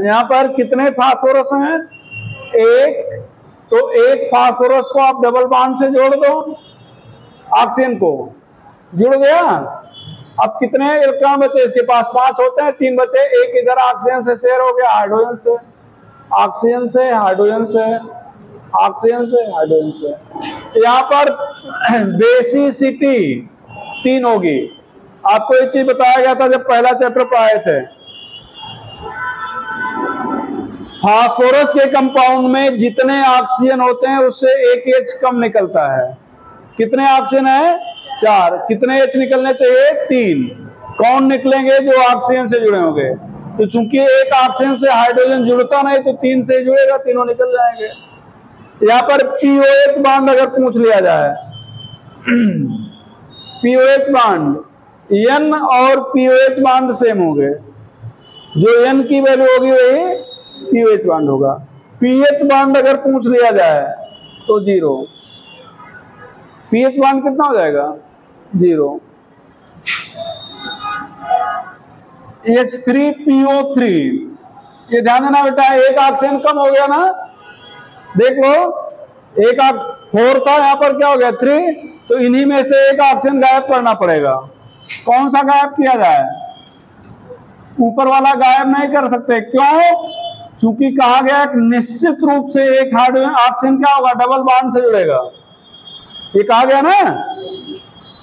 यहां पर कितने फास्फोरस हैं? एक, तो एक फास्फोरस को आप डबल बॉन्ड से जोड़ दो, ऑक्सीजन को जुड़ गया। अब कितने इलेक्ट्रॉन बचे इसके पास? 5 होते हैं, 3 बचे, एक इधर ऑक्सीजन से शेयर हो गया, हाइड्रोजन से, ऑक्सीजन से, हाइड्रोजन से, ऑक्सीजन से, हाइड्रोजन से। यहां पर बेसिसिटी 3 होगी। आपको एक चीज बताया गया था जब पहला चैप्टर पढ़ाए थे, फास्फोरस के कंपाउंड में जितने ऑक्सीजन होते हैं उससे एक H कम निकलता है। कितने ऑक्सीजन है? 4। कितने H निकलने चाहिए? 3। कौन निकलेंगे? जो ऑक्सीजन से जुड़े होंगे। तो चूंकि एक ऑक्सीजन से हाइड्रोजन जुड़ता नहीं, तो 3 से जुड़ेगा, तीनों निकल जाएंगे। यहां पर POH बॉन्ड अगर पूछ लिया जाए, POH बॉन्ड, N और POH बॉन्ड सेम होंगे, जो N की वैल्यू होगी वही POH बॉन्ड होगा। pH बॉन्ड अगर पूछ लिया जाए तो 0। pH बॉन्ड कितना हो जाएगा? 0। H3PO3, ये ध्यान देना बेटा, एक ऑक्सीजन कम हो गया ना, देख लो, एक 4 था, यहां पर क्या हो गया? 3, तो इन्हीं में से एक ऑक्सीजन गायब करना पड़ेगा। कौन सा गायब किया जाए? ऊपर वाला गायब नहीं कर सकते। क्यों? चूंकि कहा गया कि निश्चित रूप से एक हाइड्रोजन ऑक्सीजन क्या होगा? डबल बॉन्ड से जुड़ेगा, ये कहा गया ना।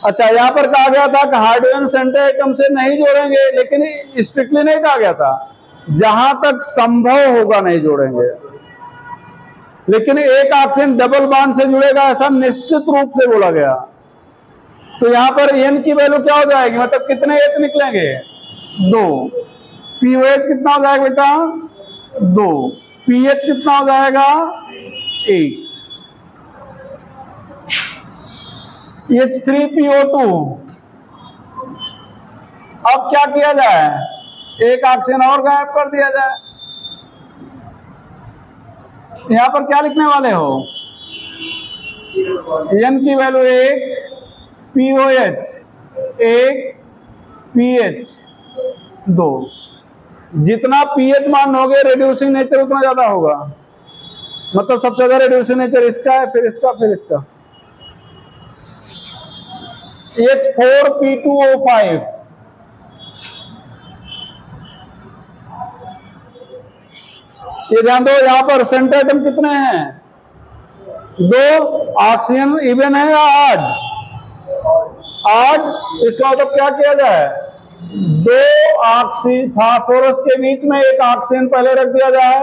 अच्छा, यहां पर कहा गया था कि हाइड्रोजन सेंट्रल एटम से नहीं जोड़ेंगे, लेकिन स्ट्रिक्टली नहीं कहा गया था, जहां तक संभव होगा नहीं जोड़ेंगे। लेकिन एक ऑक्सीजन डबल बॉन्ड से जुड़ेगा ऐसा निश्चित रूप से बोला गया। तो यहां पर N की वैल्यू क्या हो जाएगी? मतलब कितने H निकलेंगे? 2। POH कितना हो जाएगा बेटा? 2। pH कितना हो जाएगा? 1। H3PO2, अब क्या किया जाए? एक ऑक्सीजन और गायब कर दिया जाए। यहां पर क्या लिखने वाले हो? N की वैल्यू 1, POH 1, pH 2। जितना pH मान होगे रिड्यूसिंग नेचर उतना ज्यादा होगा। मतलब सबसे ज्यादा रिड्यूसिंग नेचर इसका है, फिर इसका, फिर इसका। H4P2O5, ये ध्यान दो, यहां पर सेंट्रल एटम कितने हैं? 2। ऑक्सीजन इवन है या ऑड? ऑड। इसका मतलब क्या किया जाए? 2 ऑक्सीजन फास्फोरस के बीच में एक ऑक्सीजन पहले रख दिया जाए,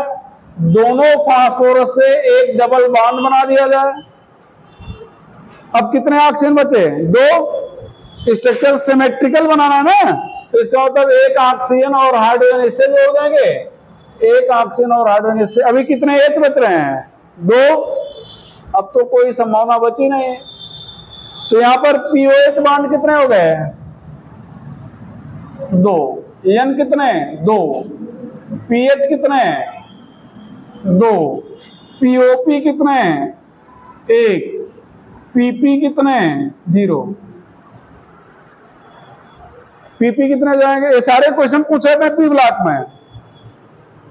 दोनों फास्फोरस से एक डबल बॉन्ड बना दिया जाए। अब कितने ऑक्सीजन बचे? 2। स्ट्रक्चर सिमेट्रिकल बनाना है ना, तो इसका मतलब एक ऑक्सीजन और हाइड्रोजन इससे जोड़ देंगे, एक ऑक्सीजन और हाइड्रोजन इससे। अभी कितने H बच रहे हैं? 2। अब तो कोई संभावना बची नहीं। तो यहां पर POH बॉन्ड कितने हो गए? 2। N कितने? 2। pH कितने? 2। POP कितने? 1। PP कितने? 0। PP कितने जाएंगे? ये सारे क्वेश्चन पूछे थे P ब्लॉक में,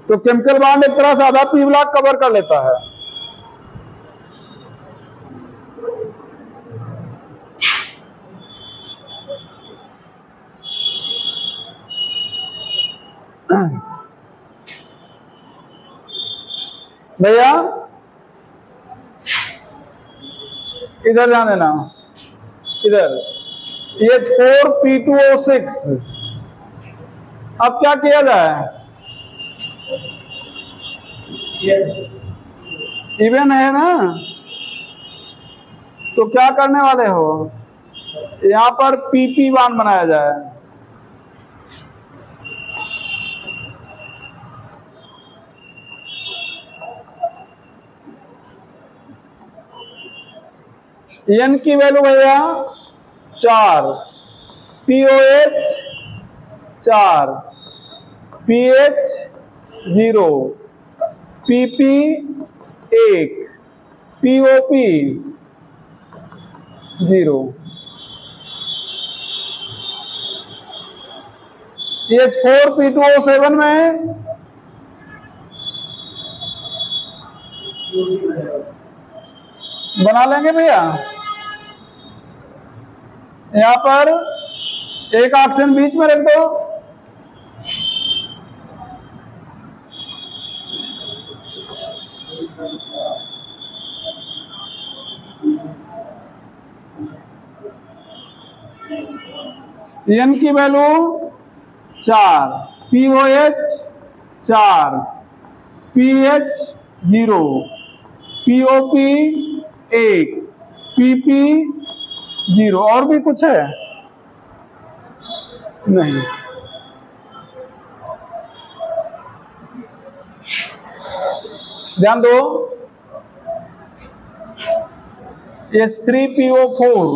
तो केमिकल बॉन्ड एक तरह से आधा P ब्लॉक कवर कर लेता है। भैया इधर ध्यान देना, इधर H4P2O6। अब क्या किया जाए, इवन है ना, तो क्या करने वाले हो, यहां पर PP1 बनाया जाए। N की वैल्यू भैया 4, POH 4, PH 0, PP 1, POP 0। H4P2O7 में बना लेंगे भैया। यहां पर एक ऑप्शन बीच में रख दो, N की value 4, POH 4, PH 0, POP 1, PP 0। और भी कुछ है नहीं। ध्यान दो, H3PO4,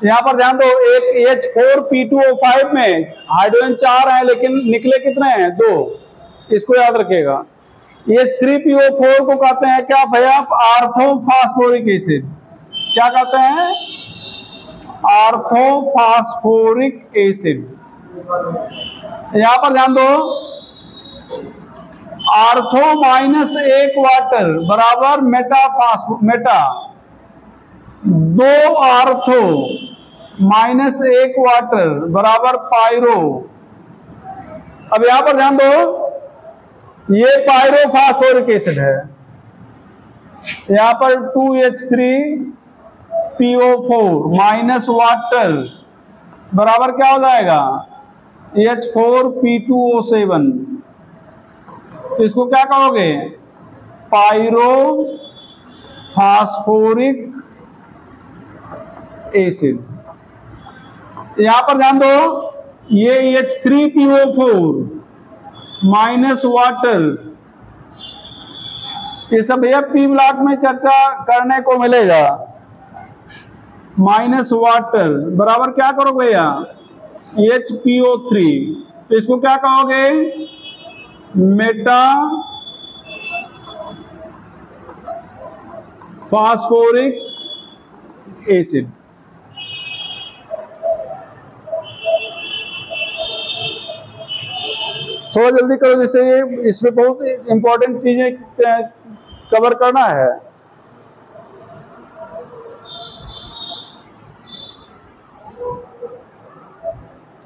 यहां पर ध्यान दो, एक H4P2O5 में हाइड्रोजन 4 है लेकिन निकले कितने हैं, 2। इसको याद रखिएगा। H3PO4 को कहते हैं क्या भैया, आर्थोफास्फोरिक एसिड। क्या कहते हैं, आर्थोफास्फोरिक एसिड। यहां पर ध्यान दो, आर्थो -1 वाटर बराबर मेटा 2 आर्थो -1 वाटर बराबर पायरो। अब यहां पर ध्यान दो, ये पायरोफास्फोरिक एसिड है। यहां पर 2H3PO4 माइनस वाटर बराबर क्या हो जाएगा, H4P2O7। तो इसको क्या कहोगे, पायरोफास्फोरिक एसिड। यहां पर ध्यान दो, ये H3PO4 माइनस वाटर, ये सब भैया P ब्लॉक में चर्चा करने को मिलेगा। माइनस वाटर बराबर क्या करो भैया, HPO3। तो इसको क्या कहोगे, मेटा फास्फोरिक एसिड। थोड़ा जल्दी करो, जैसे ये इसमें बहुत इंपॉर्टेंट चीजें कवर करना है।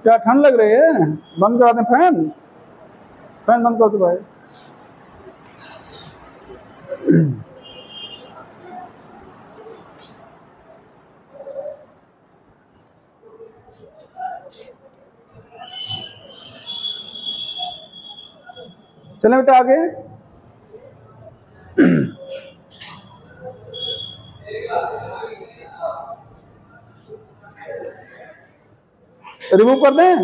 क्या ठंड लग रही है, बंद करा दें फैन, फैन बंद कर दो भाई। चले बेटा आगे। रिमूव कर दें,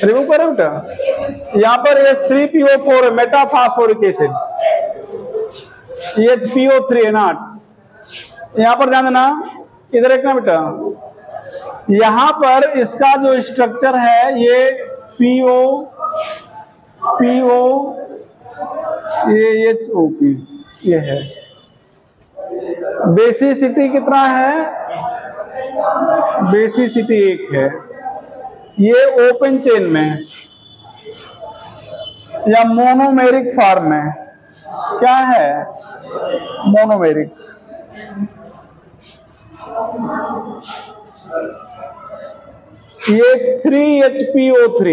रिमूव करें बेटा। यहां पर H3PO4 है, मेटाफास्फोरिक एसिड, HPO3 है नॉट। यहां पर ध्यान देना, इधर एक ना बेटा, यहां पर इसका जो स्ट्रक्चर है ये PO ये HOP ये है। बेसिसिटी कितना है, बेसिसिटी 1 है। ये ओपन चेन में या मोनोमेरिक फॉर्म में क्या है, मोनोमेरिक। ये 3HPO3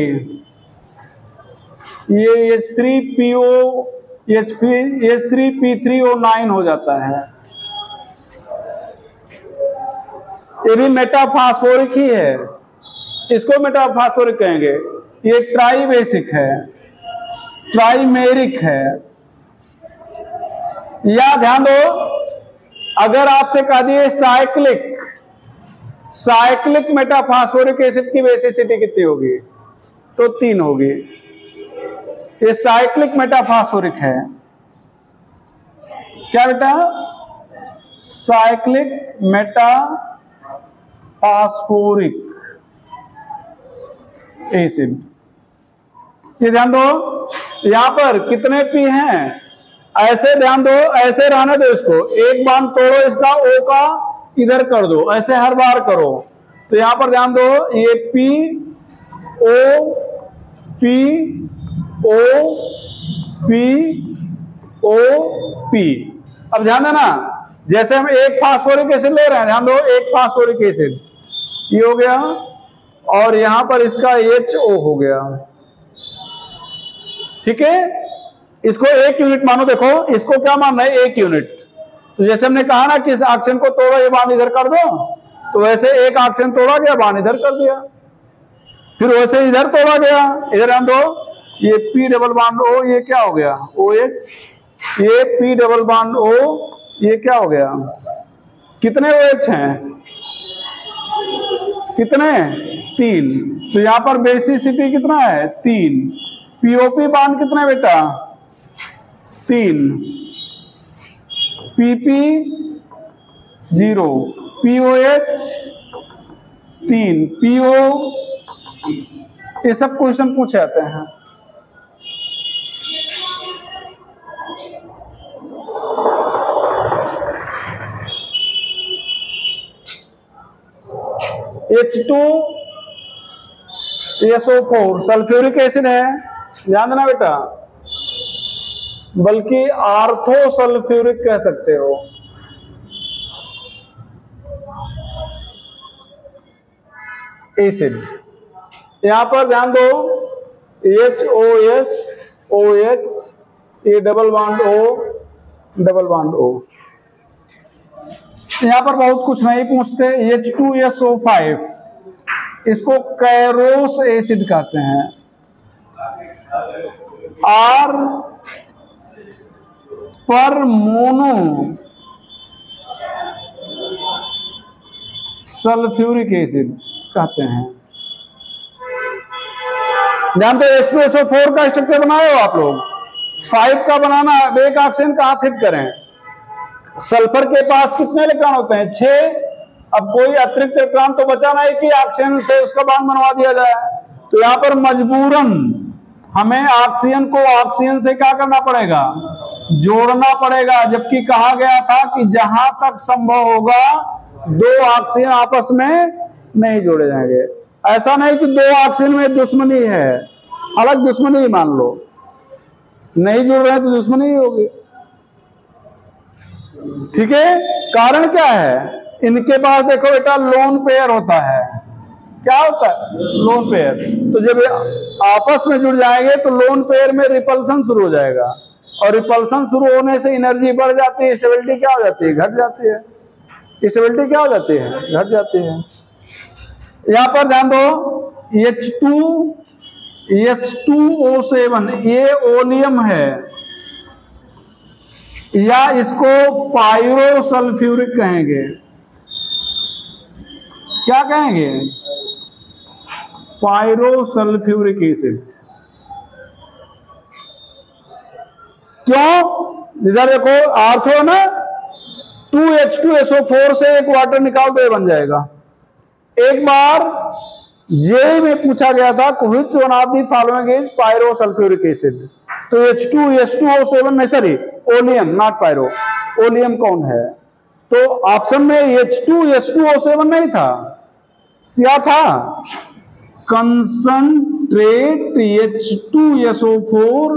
ये H3PO9 हो जाता है। ये भी मेटाफास्फोरिक ही है, इसको मेटाफास्फोरिक कहेंगे। ये ट्राई बेसिक है, ट्राइमेरिक है। या ध्यान दो, अगर आपसे कह दिए साइक्लिक मेटाफास्फोरिक एसिड की बेसिसिटी कितनी होगी, तो 3 होगी। ये साइक्लिक मेटाफास्फोरिक है। क्या बेटा? Cyclic metaphosphoric acid. ये ध्यान दो, यहां पर कितने पी हैं, ऐसे ध्यान दो, ऐसे रहने दो इसको, एक बार तोड़ो इसका, ओ का इधर कर दो, ऐसे हर बार करो। तो यहां पर ध्यान दो, ये P O P O P O P. अब ध्यान देना, जैसे हम एक फास्फोरिक एसिड ले रहे हैं, ध्यान दो, एक फास्फोरिक एसिड ये हो गया, और यहां पर इसका HO हो गया। ठीक है, इसको 1 यूनिट मानो। देखो इसको क्या मानना है, 1 यूनिट। तो जैसे हमने कहा ना कि इस ऑक्सीजन को तोड़ो, ये बांध इधर कर दो, तो वैसे एक ऑक्सीजन तोड़ा गया, बांध इधर कर दिया, फिर वैसे इधर तोड़ा गया, इधर हम दो, ये P डबल बॉन्ड O, ये क्या हो गया, OH, ये P डबल बॉन्ड O, ये क्या हो गया, कितने OH हैं, कितने, 3। तो यहां पर बेसिसिटी कितना है, 3। POP बॉन्ड कितने बेटा, 3। PP 0, POH 3, PO, ये सब क्वेश्चन पूछे जाते हैं। H2SO4 सल्फ्यूरिक एसिड है, ध्यान देना बेटा, बल्कि आर्थो सल्फ्यूरिक कह सकते हो। एसिड, यहां पर ध्यान दो, HOS OH, ये double bond O, double bond O। यहां पर बहुत कुछ नहीं पूछते। H2SO5, इसको कैरोस एसिड कहते हैं। R पर मोनो सल्फ्यूरिक एसिड कहते हैं। ध्यान दो, H2SO4 का स्ट्रक्चर बनाए हो आप लोग, 5 का बनाना, एक ऑक्सीजन कहां फिट करें, सल्फर के पास कितने इलेक्ट्रॉन होते हैं, 6। अब कोई अतिरिक्त इलेक्ट्रॉन तो बचा नहीं कि ऑक्सीजन से उसका बॉन्ड बनवा दिया जाए, तो यहां पर मजबूरन हमें ऑक्सीजन को ऑक्सीजन से क्या करना पड़ेगा, जोड़ना पड़ेगा। जबकि कहा गया था कि जहां तक संभव होगा 2 ऑक्सीजन आपस में नहीं जोड़े जाएंगे। ऐसा नहीं कि 2 ऑक्सीजन में दुश्मनी है, अलग दुश्मनी मान लो, नहीं जुड़ रहे तो दुश्मनी ही होगी। ठीक है, कारण क्या है, इनके पास देखो बेटा लोन पेयर होता है। क्या होता है, लोन पेयर। तो जब आपस में जुड़ जाएंगे तो लोन पेयर में रिपल्सन शुरू हो जाएगा, और रिपल्सन शुरू होने से एनर्जी बढ़ जाती है, स्टेबिलिटी क्या हो जाती है, घट जाती है। स्टेबिलिटी क्या हो जाती है, घट जाती है। यहां पर ध्यान दो, H2SO7, ये ओलियम है, या इसको पायरोसल्फ्यूरिक कहेंगे। क्या कहेंगे, पायरोसल्फ्यूरिक एसिड। क्यों, इधर देखो आर्थो ना, 2H2SO4 से एक वाटर निकाल दो, ये बन जाएगा। एक बार जेईई में पूछा गया था, which one of the following is pyrosulphuric acid, तो H2SO7 नहीं, sorry oleum, not pyro, oleum कौन है, तो ऑप्शन में H2SO7 नहीं था, क्या था, कंसंट्रेट H2SO4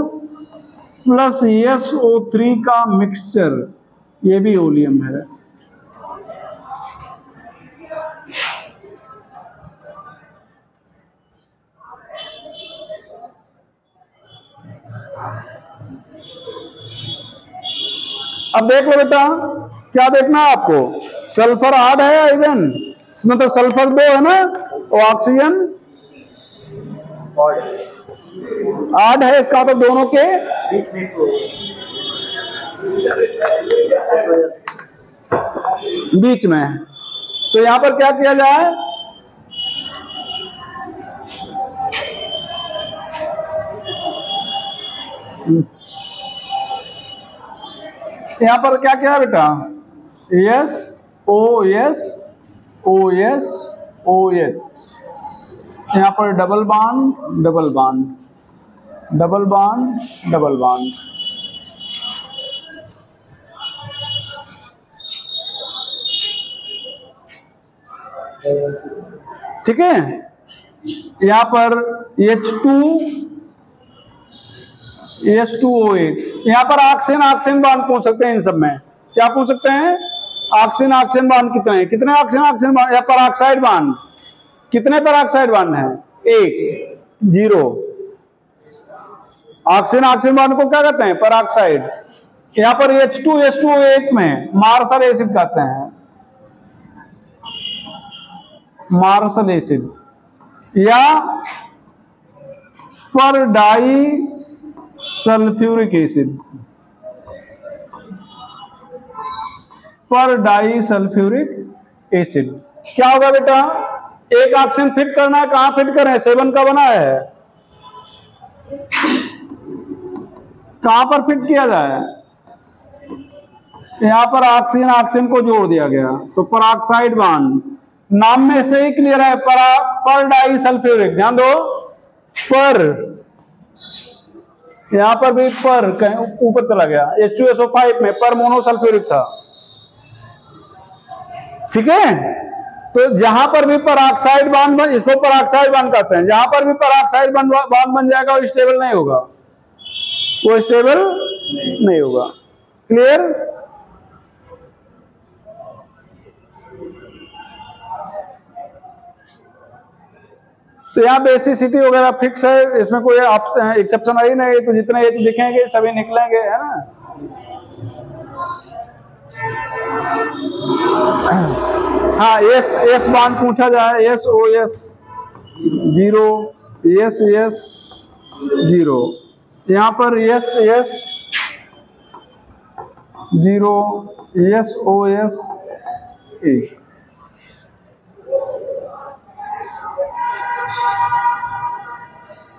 प्लस SO3 का मिक्सचर, ये भी ओलियम है। अब देख लो बेटा, क्या देखना है आपको, सल्फर आड है या इवन, मतलब सल्फर 2 है ना, और ऑक्सीजन आड है, इसका तो दोनों के बीच में। तो यहां पर क्या किया जाए, यहां पर क्या किया बेटा, S O S O S O H, यहां पर double bond double bond double bond double bond. ठीक है, यहां पर H2OH, यहां पर ऑक्सीजन ऑक्सीजन बॉन्ड पूछ सकते हैं, इन सब में क्या पूछ सकते हैं, ऑक्सीजन ऑक्सीजन बॉन्ड कितने हैं, कितने ऑक्सीजन ऑक्सीजन बॉन्ड, या पेरोक्साइड बॉन्ड, कितने पेरोक्साइड बॉन्ड हैं, 1 0। ऑक्सीजन ऑक्सीजन बॉन्ड को क्या कहते हैं, पेरोक्साइड। यहां पर H2OH में मार्शल एसिड कहते हैं, मार्शल एसिड, या पर डाई सल्फ्यूरिक एसिड, पर डाई सल्फ्यूरिक एसिड। क्या होगा बेटा, एक ऑक्सीजन फिट करना है, कहां फिट करें, 7 का बना है, कहां पर फिट किया जाए, यहां पर ऑक्सीजन ऑक्सीजन को जोड़ दिया गया, तो पेरोक्साइड बॉन्ड, नाम में से ही क्लियर है, पर डाई सल्फ्यूरिक, ध्यान दो, पर, यहां पर भी पर कहीं ऊपर चला गया, H2SO5 में पर मोनोसल्फ्यूरिक था। ठीक है, तो जहां पर भी पेरोक्साइड बॉन्ड, इसको पेरोक्साइड बॉन्ड कहते हैं, जहां पर भी पेरोक्साइड बॉन्ड बन जाएगा वो स्टेबल नहीं होगा, वो स्टेबल नहीं होगा। क्लियर, तो यहाँ बेसिसिटी वगैरह फिक्स है, इसमें कोई एक्सेप्शन आई नहीं, तो जितने एच दिखेंगे सभी निकलेंगे, है ना। हाँ, एस बॉन्ड पूछा जाए, SOS 0, S 0, यहाँ पर S 0, SOS 1।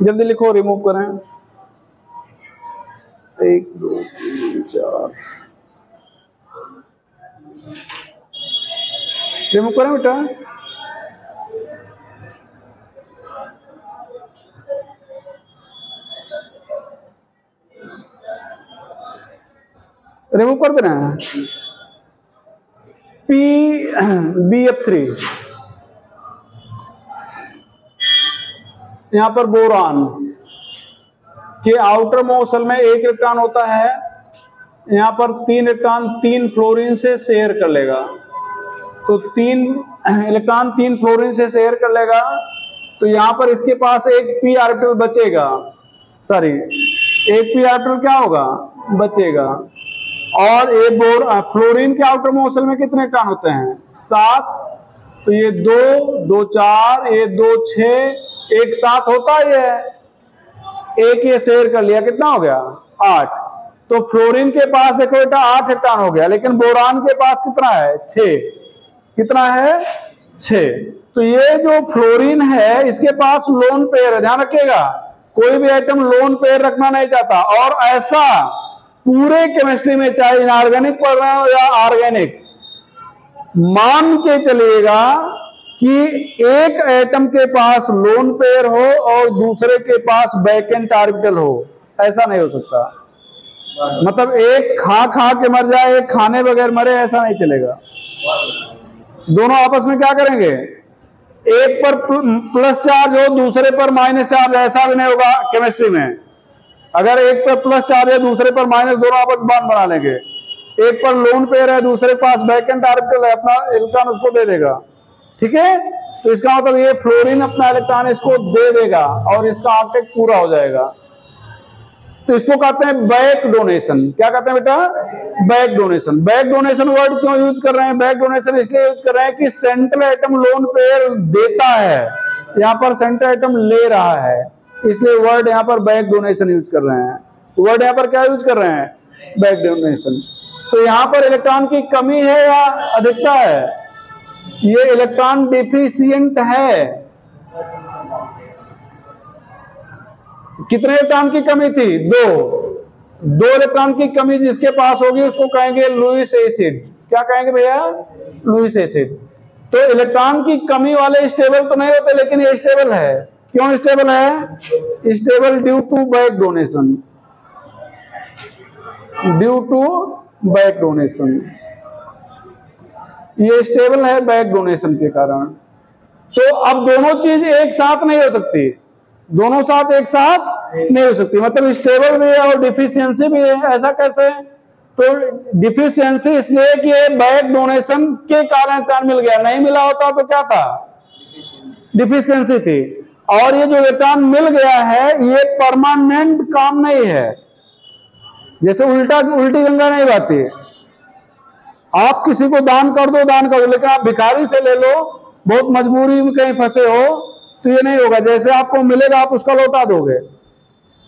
जल्दी लिखो, रिमूव करें, 1 2 3 4, रिमूव करें बेटा, रिमूव कर देना है। BF3, यहां पर बोरान के आउटर मोस्ट शेल में 1 इलेक्ट्रॉन होता है, यहां पर 3 इलेक्ट्रॉन 3 फ्लोरीन से शेयर कर लेगा, तो 3 इलेक्ट्रॉन 3 फ्लोरीन से शेयर कर लेगा, तो यहां पर इसके पास एक p ऑर्बिटल बचेगा, सॉरी एक p ऑर्बिटल क्या होगा, बचेगा। और ये फ्लोरीन के आउटर मोस्ट शेल में कितने इलेक्ट्रॉन होते हैं, 7, तो ये 2 2 4, ये 2 6, एक 7 होता ही है, एक ये शेयर कर लिया, कितना हो गया, 8। तो फ्लोरीन के पास देखो बेटा 8 इलेक्ट्रॉन हो गया, लेकिन बोरान के पास कितना है, 6, कितना है, 6। तो ये जो फ्लोरीन है इसके पास लोन पेयर है, ध्यान रखिएगा, कोई भी आइटम लोन पेयर रखना नहीं चाहता, और ऐसा पूरे केमिस्ट्री में, चाहे इनऑर्गेनिक पढ़ रहे हो या ऑर्गेनिक, मान के चलिएगा कि एक एटम के पास लोन पेयर हो और दूसरे के पास वैकेंट ऑर्बिटल हो, ऐसा नहीं हो सकता। मतलब एक खा के मर जाए, एक खाने बगैर मरे, ऐसा नहीं चलेगा। दोनों आपस में क्या करेंगे, एक पर प्लस चार्ज हो, दूसरे पर माइनस चार्ज, ऐसा भी नहीं होगा केमिस्ट्री में। अगर एक पर प्लस चार्ज है, दूसरे पर माइनस, दोनों आपस बॉन्ड बना लेंगे। एक पर लोन पेयर है, दूसरे के पास वैकेंट ऑर्बिटल है, अपना इलेक्ट्रॉन उसको दे देगा। ठीक है, तो इसका मतलब ये फ्लोरीन अपना इलेक्ट्रॉन इसको दे देगा और इसका ऑक्टेट पूरा हो जाएगा। तो इसको कहते हैं बैक डोनेशन। क्या कहते हैं बेटा? Back donation. Back donation word क्यों यूज कर रहे हैं? बैक डोनेशन इसलिए यूज कर रहे हैं कि सेंट्रल आइटम लोन पेयर देता है, यहाँ पर सेंट्रल आइटम ले रहा है, इसलिए वर्ड यहाँ पर बैक डोनेशन यूज कर रहे हैं। वर्ड यहाँ पर क्या यूज कर रहे हैं? Back donation. तो यहाँ पर इलेक्ट्रॉन की कमी है या अधिकता है? ये इलेक्ट्रॉन डिफिशियंट है। कितने इलेक्ट्रॉन की कमी थी? दो इलेक्ट्रॉन की कमी जिसके पास होगी उसको कहेंगे लुईस एसिड। क्या कहेंगे भैया? Lewis acid. तो इलेक्ट्रॉन की कमी वाले स्टेबल तो नहीं होते, लेकिन ये स्टेबल है। क्यों स्टेबल है? Stable due to back donation. Due to back donation, ये स्टेबल है बैक डोनेशन के कारण। तो अब दोनों चीज एक साथ नहीं हो सकती, दोनों साथ एक साथ नहीं हो सकती। मतलब स्टेबल भी है और डिफिशियंसी भी है। ऐसा कैसे? तो डिफिशियंसी इसलिए कि ये बैक डोनेशन के कारण इलेक्ट्रॉन मिल गया, नहीं मिला होता तो क्या था? डिफिशियंसी थी। और ये जो इलेक्ट्रॉन मिल गया है ये परमानेंट काम नहीं है। जैसे उल्टी गंगा नहीं बहती। आप किसी को दान कर दो, लेकिन आप भिखारी से ले लो, बहुत मजबूरी में कहीं फंसे हो, तो ये नहीं होगा। जैसे आपको मिलेगा आप उसका लौटा दोगे,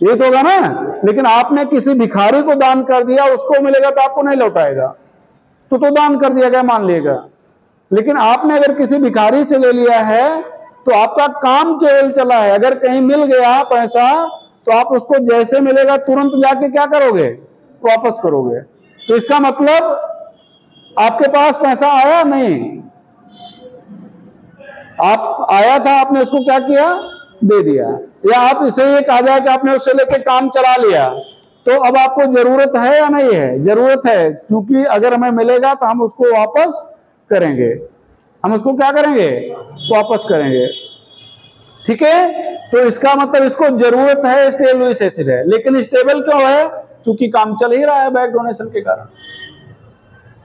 ये तो होगा ना। लेकिन आपने किसी भिखारी को दान कर दिया, उसको मिलेगा तो आपको नहीं लौटाएगा, तो दान कर दिया गया मान लिएगा। लेकिन आपने अगर किसी भिखारी से ले लिया है तो आपका काम केवल चला है। अगर कहीं मिल गया पैसा तो आप उसको जैसे मिलेगा तुरंत जाके क्या करोगे? वापस करोगे। तो इसका मतलब आपके पास पैसा आया नहीं, आप आया था, आपने उसको क्या किया? दे दिया। या आप इसे ये कहा जाए कि आपने उससे लेके काम चला लिया, तो अब आपको जरूरत है या नहीं है? जरूरत है, क्योंकि अगर हमें मिलेगा तो हम उसको वापस करेंगे। हम उसको क्या करेंगे? वापस करेंगे। ठीक है। तो इसका मतलब इसको जरूरत है, इसलिए लुईस एसिड है। लेकिन स्टेबल क्यों है? क्योंकि काम चल ही रहा है, बैक डोनेशन के कारण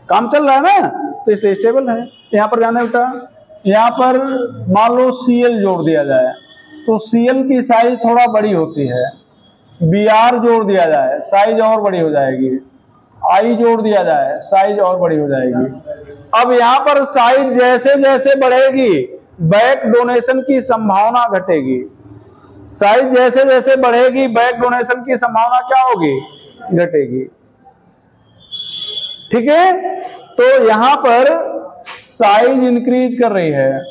काम चल रहा है ना, तो इसलिए स्टेबल है। यहां पर जाना बेटा, यहां पर मान लो Cl जोड़ दिया जाए तो Cl की साइज थोड़ा बड़ी होती है। Br जोड़ दिया जाए, साइज और बड़ी हो जाएगी। I जोड़ दिया जाए, साइज और बड़ी हो जाएगी। अब यहां पर साइज जैसे जैसे बढ़ेगी बैक डोनेशन की संभावना घटेगी। साइज जैसे जैसे बढ़ेगी बैक डोनेशन की संभावना क्या होगी? घटेगी। ठीक है। तो यहां पर साइज इंक्रीज कर रही है,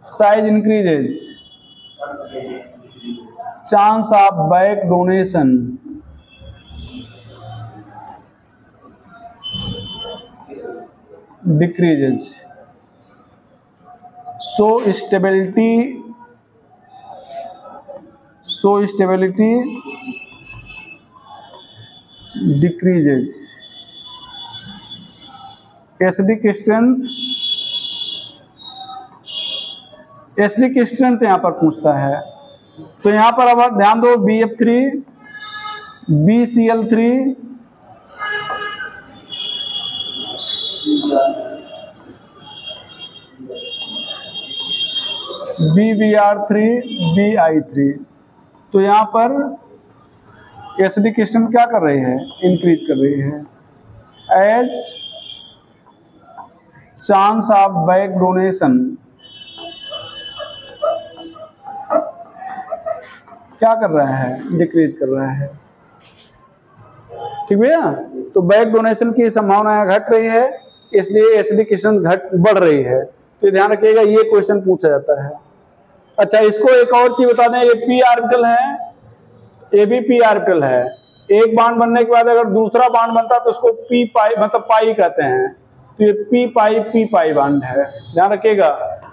size increases, chance of back donation decreases. So stability decreases. Acidic strength यहां पर पूछता है। तो यहां पर अब ध्यान दो, BF3, BCl3, BBr3, BI3। तो यहां पर एसिडिक स्ट्रेंथ क्या कर रही है? इंक्रीज कर रही है। As chance of back donation क्या कर रहा है? डिक्रीज कर रहा है। ठीक भैया। तो बैक डोनेशन की संभावना घट रही है, इसलिए एसिडिक स्ट्रेंथ बढ़ रही है। तो ध्यान रखिएगा, ये क्वेश्चन पूछा जाता है। अच्छा, इसको एक और चीज बता दें, ये p ऑर्बिटल है, ये भी p ऑर्बिटल है। एक बांड बनने के बाद अगर दूसरा बांड बनता है तो उसको p पाई मतलब पाई कहते हैं। तो ये p पाई बांड है, ध्यान रखिएगा।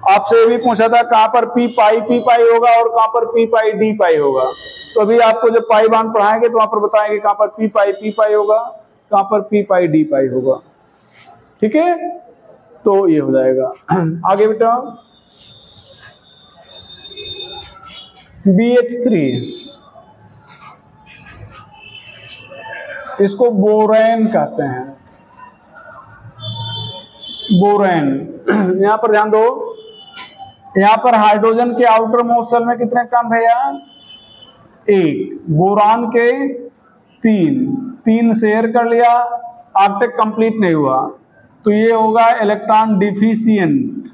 आपसे ये भी पूछा था कहां पर p पाई होगा और कहां पर p पाई d पाई होगा। तो अभी आपको जब पाई बांड पढ़ाएंगे तो वहां पर बताएंगे कहां पर p पाई होगा, कहां पर p पाई d पाई होगा। ठीक है। तो ये हो जाएगा। आगे बेटा, BH3, इसको बोरेन कहते हैं। बोरेन। यहां पर ध्यान दो, यहां पर हाइड्रोजन के आउटर मोस्ट शेल में कितने इलेक्ट्रॉन भैया? 8, बोरान के 3 शेयर कर लिया, ऑक्टेट कंप्लीट नहीं हुआ, तो ये होगा इलेक्ट्रॉन डिफिशिएंट,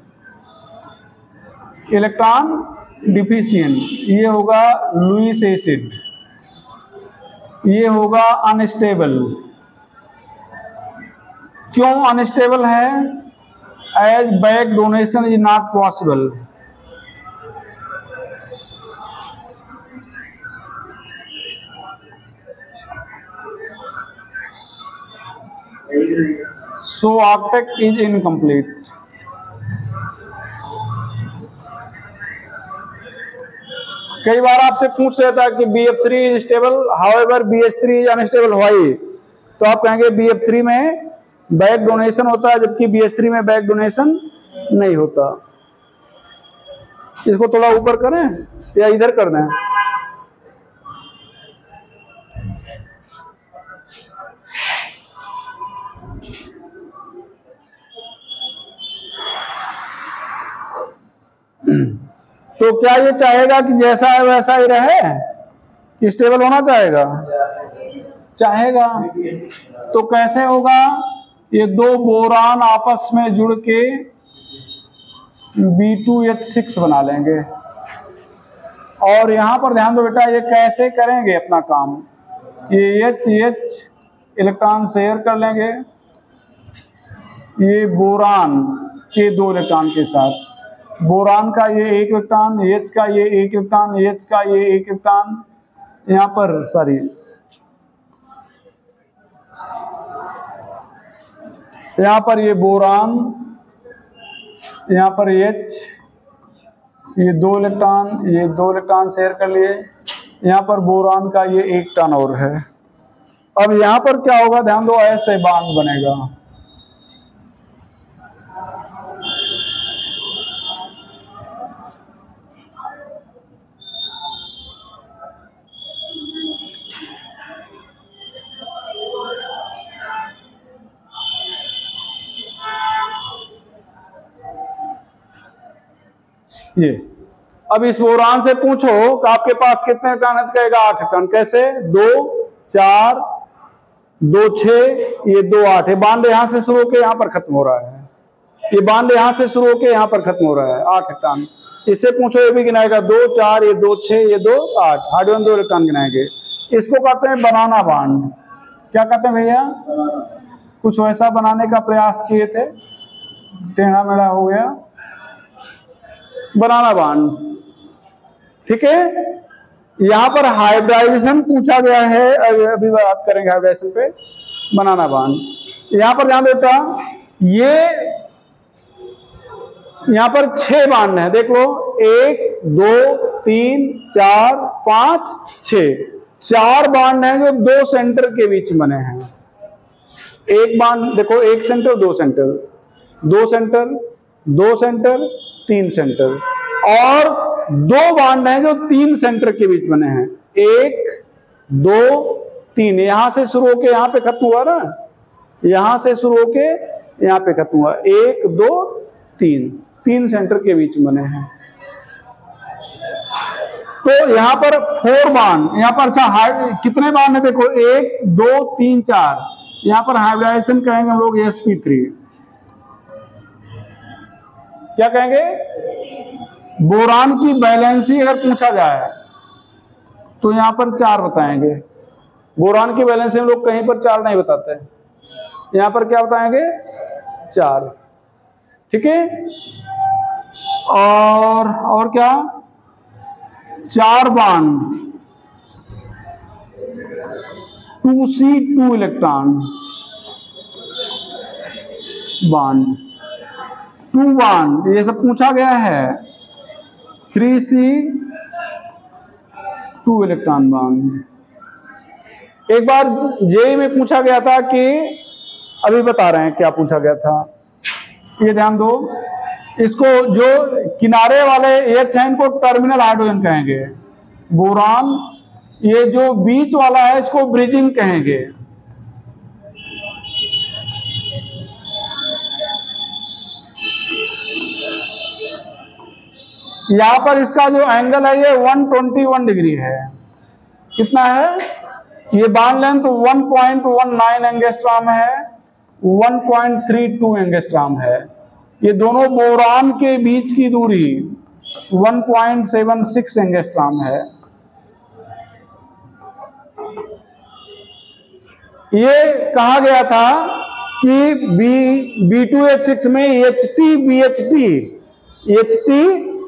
इलेक्ट्रॉन डिफिशिएंट। ये होगा लुईस एसिड, ये होगा अनस्टेबल। क्यों अनस्टेबल है? As back donation is not possible. So octet is incomplete. कई बार आपसे पूछ लेता है कि BF3 is stable, however BH3 is unstable, why? तो आप कहेंगे BF3 में बैक डोनेशन होता है, जबकि BH3 में बैक डोनेशन नहीं होता। इसको थोड़ा ऊपर करें या इधर कर दें? तो क्या ये चाहेगा कि जैसा है वैसा ही रहे, कि स्टेबल होना चाहेगा? चाहेगा। तो कैसे होगा? ये 2 बोरान आपस में जुड़ के B2H6 बना लेंगे। और यहां पर ध्यान दो बेटा, ये कैसे करेंगे अपना काम? ये H इलेक्ट्रॉन शेयर कर लेंगे ये बोरान के 2 इलेक्ट्रॉन के साथ। बोरान का ये 1 इलेक्ट्रॉन, H का ये 1 इलेक्ट्रॉन, H का ये 1 इलेक्ट्रॉन, यहाँ पर सॉरी यहाँ पर ये बोरान, यहाँ पर H, ये 2 इलेक्ट्रॉन, ये 2 इलेक्ट्रॉन शेयर कर लिए। यहाँ पर बोरान का ये 1 टर्न और है। अब यहाँ पर क्या होगा? ध्यान दो, ऐसे बांध बनेगा। ये अब इस बोरान से पूछो कि आपके पास कितने इलेक्ट्रॉन है, कहेगा 8 इलेक्ट्रॉन। कैसे? 2 4 2 6, ये 2 8 है। बांड यहां से शुरू होकर यहां पर खत्म हो रहा है, ये बांड यहां से शुरू होकर यहां पर खत्म हो रहा है। 8 इलेक्ट्रॉन। इससे पूछो, ये भी गिनाएगा 2 4, ये 2 6, ये 2 8, हाइड्रोजन 2 इलेक्ट्रॉन गिनाएंगे। इसको कहते हैं बनाना बांड। क्या कहते हैं भैया? कुछ वैसा बनाने का प्रयास किए थे, टेढ़ा मेढ़ा हो गया, बनाना बांड। ठीक है। यहां पर हाइब्रिडाइजेशन पूछा गया है, अभी बात करेंगे हाइब्रिडाइजेशन पे। बनाना बांड यहां पर ध्यान देता, ये यहां पर 6 बांड है, देख लो, 1 2 3 4 5 6, 4 बांड हैं जो 2 सेंटर के बीच बने हैं। एक बांड देखो, 1 centre 2 centre, 2 centre 2 centre 3 centre, और 2 बांड हैं जो 3 सेंटर के बीच बने हैं। 1 2 3, यहां से शुरू होके यहां पे खत्म हुआ ना, यहां से शुरू होके यहां पे खत्म हुआ। 1 2 3, 3 सेंटर के बीच बने हैं। तो यहां पर 4 बांड, यहां पर अच्छा कितने बांड है? देखो 1 2 3 4, यहां पर हाइब्रिडाइजेशन कहेंगे हम लोग sp3। क्या कहेंगे? बोरान की बैलेंसी अगर पूछा जाए तो यहां पर 4 बताएंगे। बोरान की बैलेंसी हम लोग कहीं पर 4 नहीं बताते, यहां पर क्या बताएंगे? 4। ठीक है। और क्या? 4 bond 2C2 electron bond, 2 bond, ये सब पूछा गया है। 3C2 electron bond. एक बार जेई में पूछा गया था कि, अभी बता रहे हैं क्या पूछा गया था, ये ध्यान दो। इसको जो किनारे वाले H हैं इनको टर्मिनल हाइड्रोजन कहेंगे। बोरान ये जो बीच वाला है इसको ब्रिजिंग कहेंगे। यहां पर इसका जो एंगल है ये 121 डिग्री है। कितना है? ये बॉन्ड लेंथ 1.19 एंगस्ट्रॉम है, 1.32 एंगस्ट्रॉम है। ये दोनों बोरान के बीच की दूरी 1.76 एंगस्ट्रॉम है। ये कहा गया था कि B2H6 में HT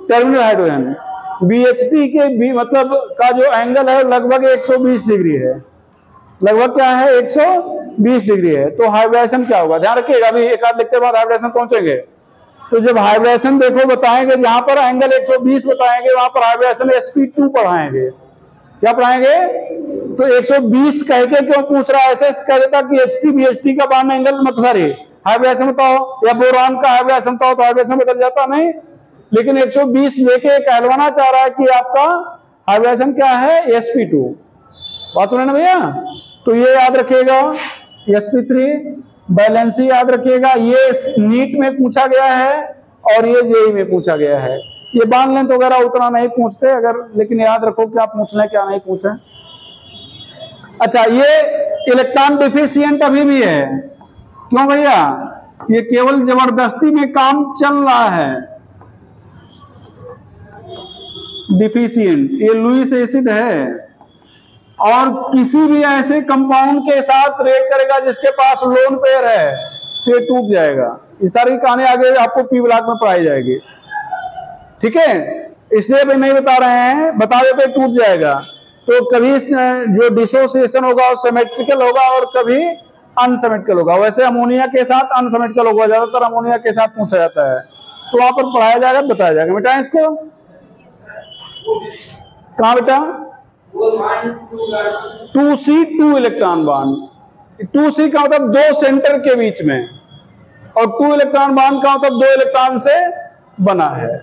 टर्मिनल हाइड्रोजन, BHT के मतलब का जो एंगल है लगभग 120 डिग्री है, लगभग क्या है 120 डिग्री है। तो हाइब्रिडेशन क्या होगा, ध्यान रखिएगा, अभी एक आध लिखते बाद हाइब्रिडेशन पहुंचेंगे। तो जब हाइब्रिडेशन देखो बताएंगे, जहां पर एंगल 120 बताएंगे वहां पर हाइब्रिडेशन sp2 पढ़ाएंगे। क्या पढ़ाएंगे? तो 120 कह के क्यों पूछ रहा है, ऐसे कह देता कि HT BHT का बॉन्ड एंगल मत सॉरी हाइब्रिडेशन बताओ, या बोरान का हाइब्रिडेशन बताओ, तो हाइब्रिडेशन बदल जाता नहीं। लेकिन 120 लेके कहलवाना चाह रहा है कि आपका हाइब्रिडेशन क्या है, sp2। बात सुने ना भैया? तो ये याद रखिएगा, sp3 बैलेंसी याद रखिएगा। ये नीट में पूछा गया है और ये जेई में पूछा गया है। ये बॉन्ड लेंथ वगैरह उतना नहीं पूछते अगर, लेकिन याद रखो क्या पूछ रहे क्या नहीं पूछे। अच्छा, ये इलेक्ट्रॉन डिफिशिएंट अभी भी है। क्यों भैया? ये केवल जबरदस्ती में काम चल रहा है। डिफिशिएंट ये लुईस एसिड है, और किसी भी ऐसे कंपाउंड के साथ रिएक्ट करेगा जिसके पास लोन पेयर है तो ये टूट जाएगा। ये सारी कहानी आगे आपको पी ब्लॉक में पढ़ाई जाएगी, ठीक है? इसलिए भी नहीं बता रहे हैं, बता देते टूट जाएगा। तो कभी जो डिसोसिएशन होगा वो सिमेट्रिकल होगा और कभी अनसिमेट्रिकल होगा। वैसे अमोनिया के साथ अनसिमेट्रिकल होगा, ज्यादातर अमोनिया के साथ पूछा जाता है। तो वहां पर पढ़ाया जाएगा, बताया जाएगा। बेटा इसको कहा बेटा? 2C2 electron bond. 2C का मतलब दो सेंटर के बीच में, और 2 इलेक्ट्रॉन बॉन्ड का मतलब 2 इलेक्ट्रॉन से बना है।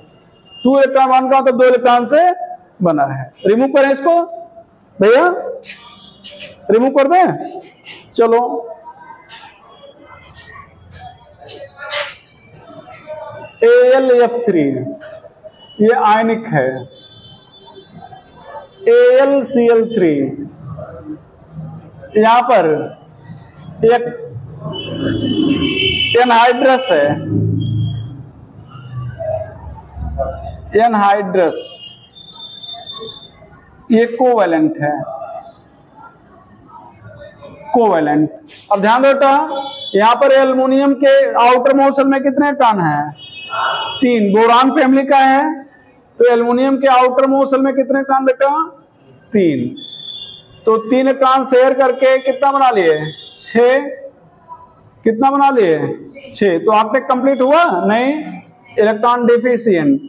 2 इलेक्ट्रॉन बॉन्ड का मतलब 2 इलेक्ट्रॉन से बना है। रिमूव करें इसको भैया, रिमूव कर दें। चलो AlF3 ये आयनिक है, AlCl3 यहां पर एक एनहाइड्रस है, एनहाइड्रस ये कोवैलेंट है, कोवैलेंट। अब ध्यान दो बेटा, यहां पर एल्युमिनियम के आउटर मोस्ट शेल में कितने इलेक्ट्रॉन हैं? 3। बोरान फैमिली का है तो एल्युमिनियम के आउटर मोस्ट शेल में कितने इलेक्ट्रॉन बेटा? 3। तो 3 इलेक्ट्रॉन शेयर करके कितना बना लिए? 6। कितना बना लिए? 6। तो ऑक्टेट कंप्लीट हुआ नहीं? Electron deficient,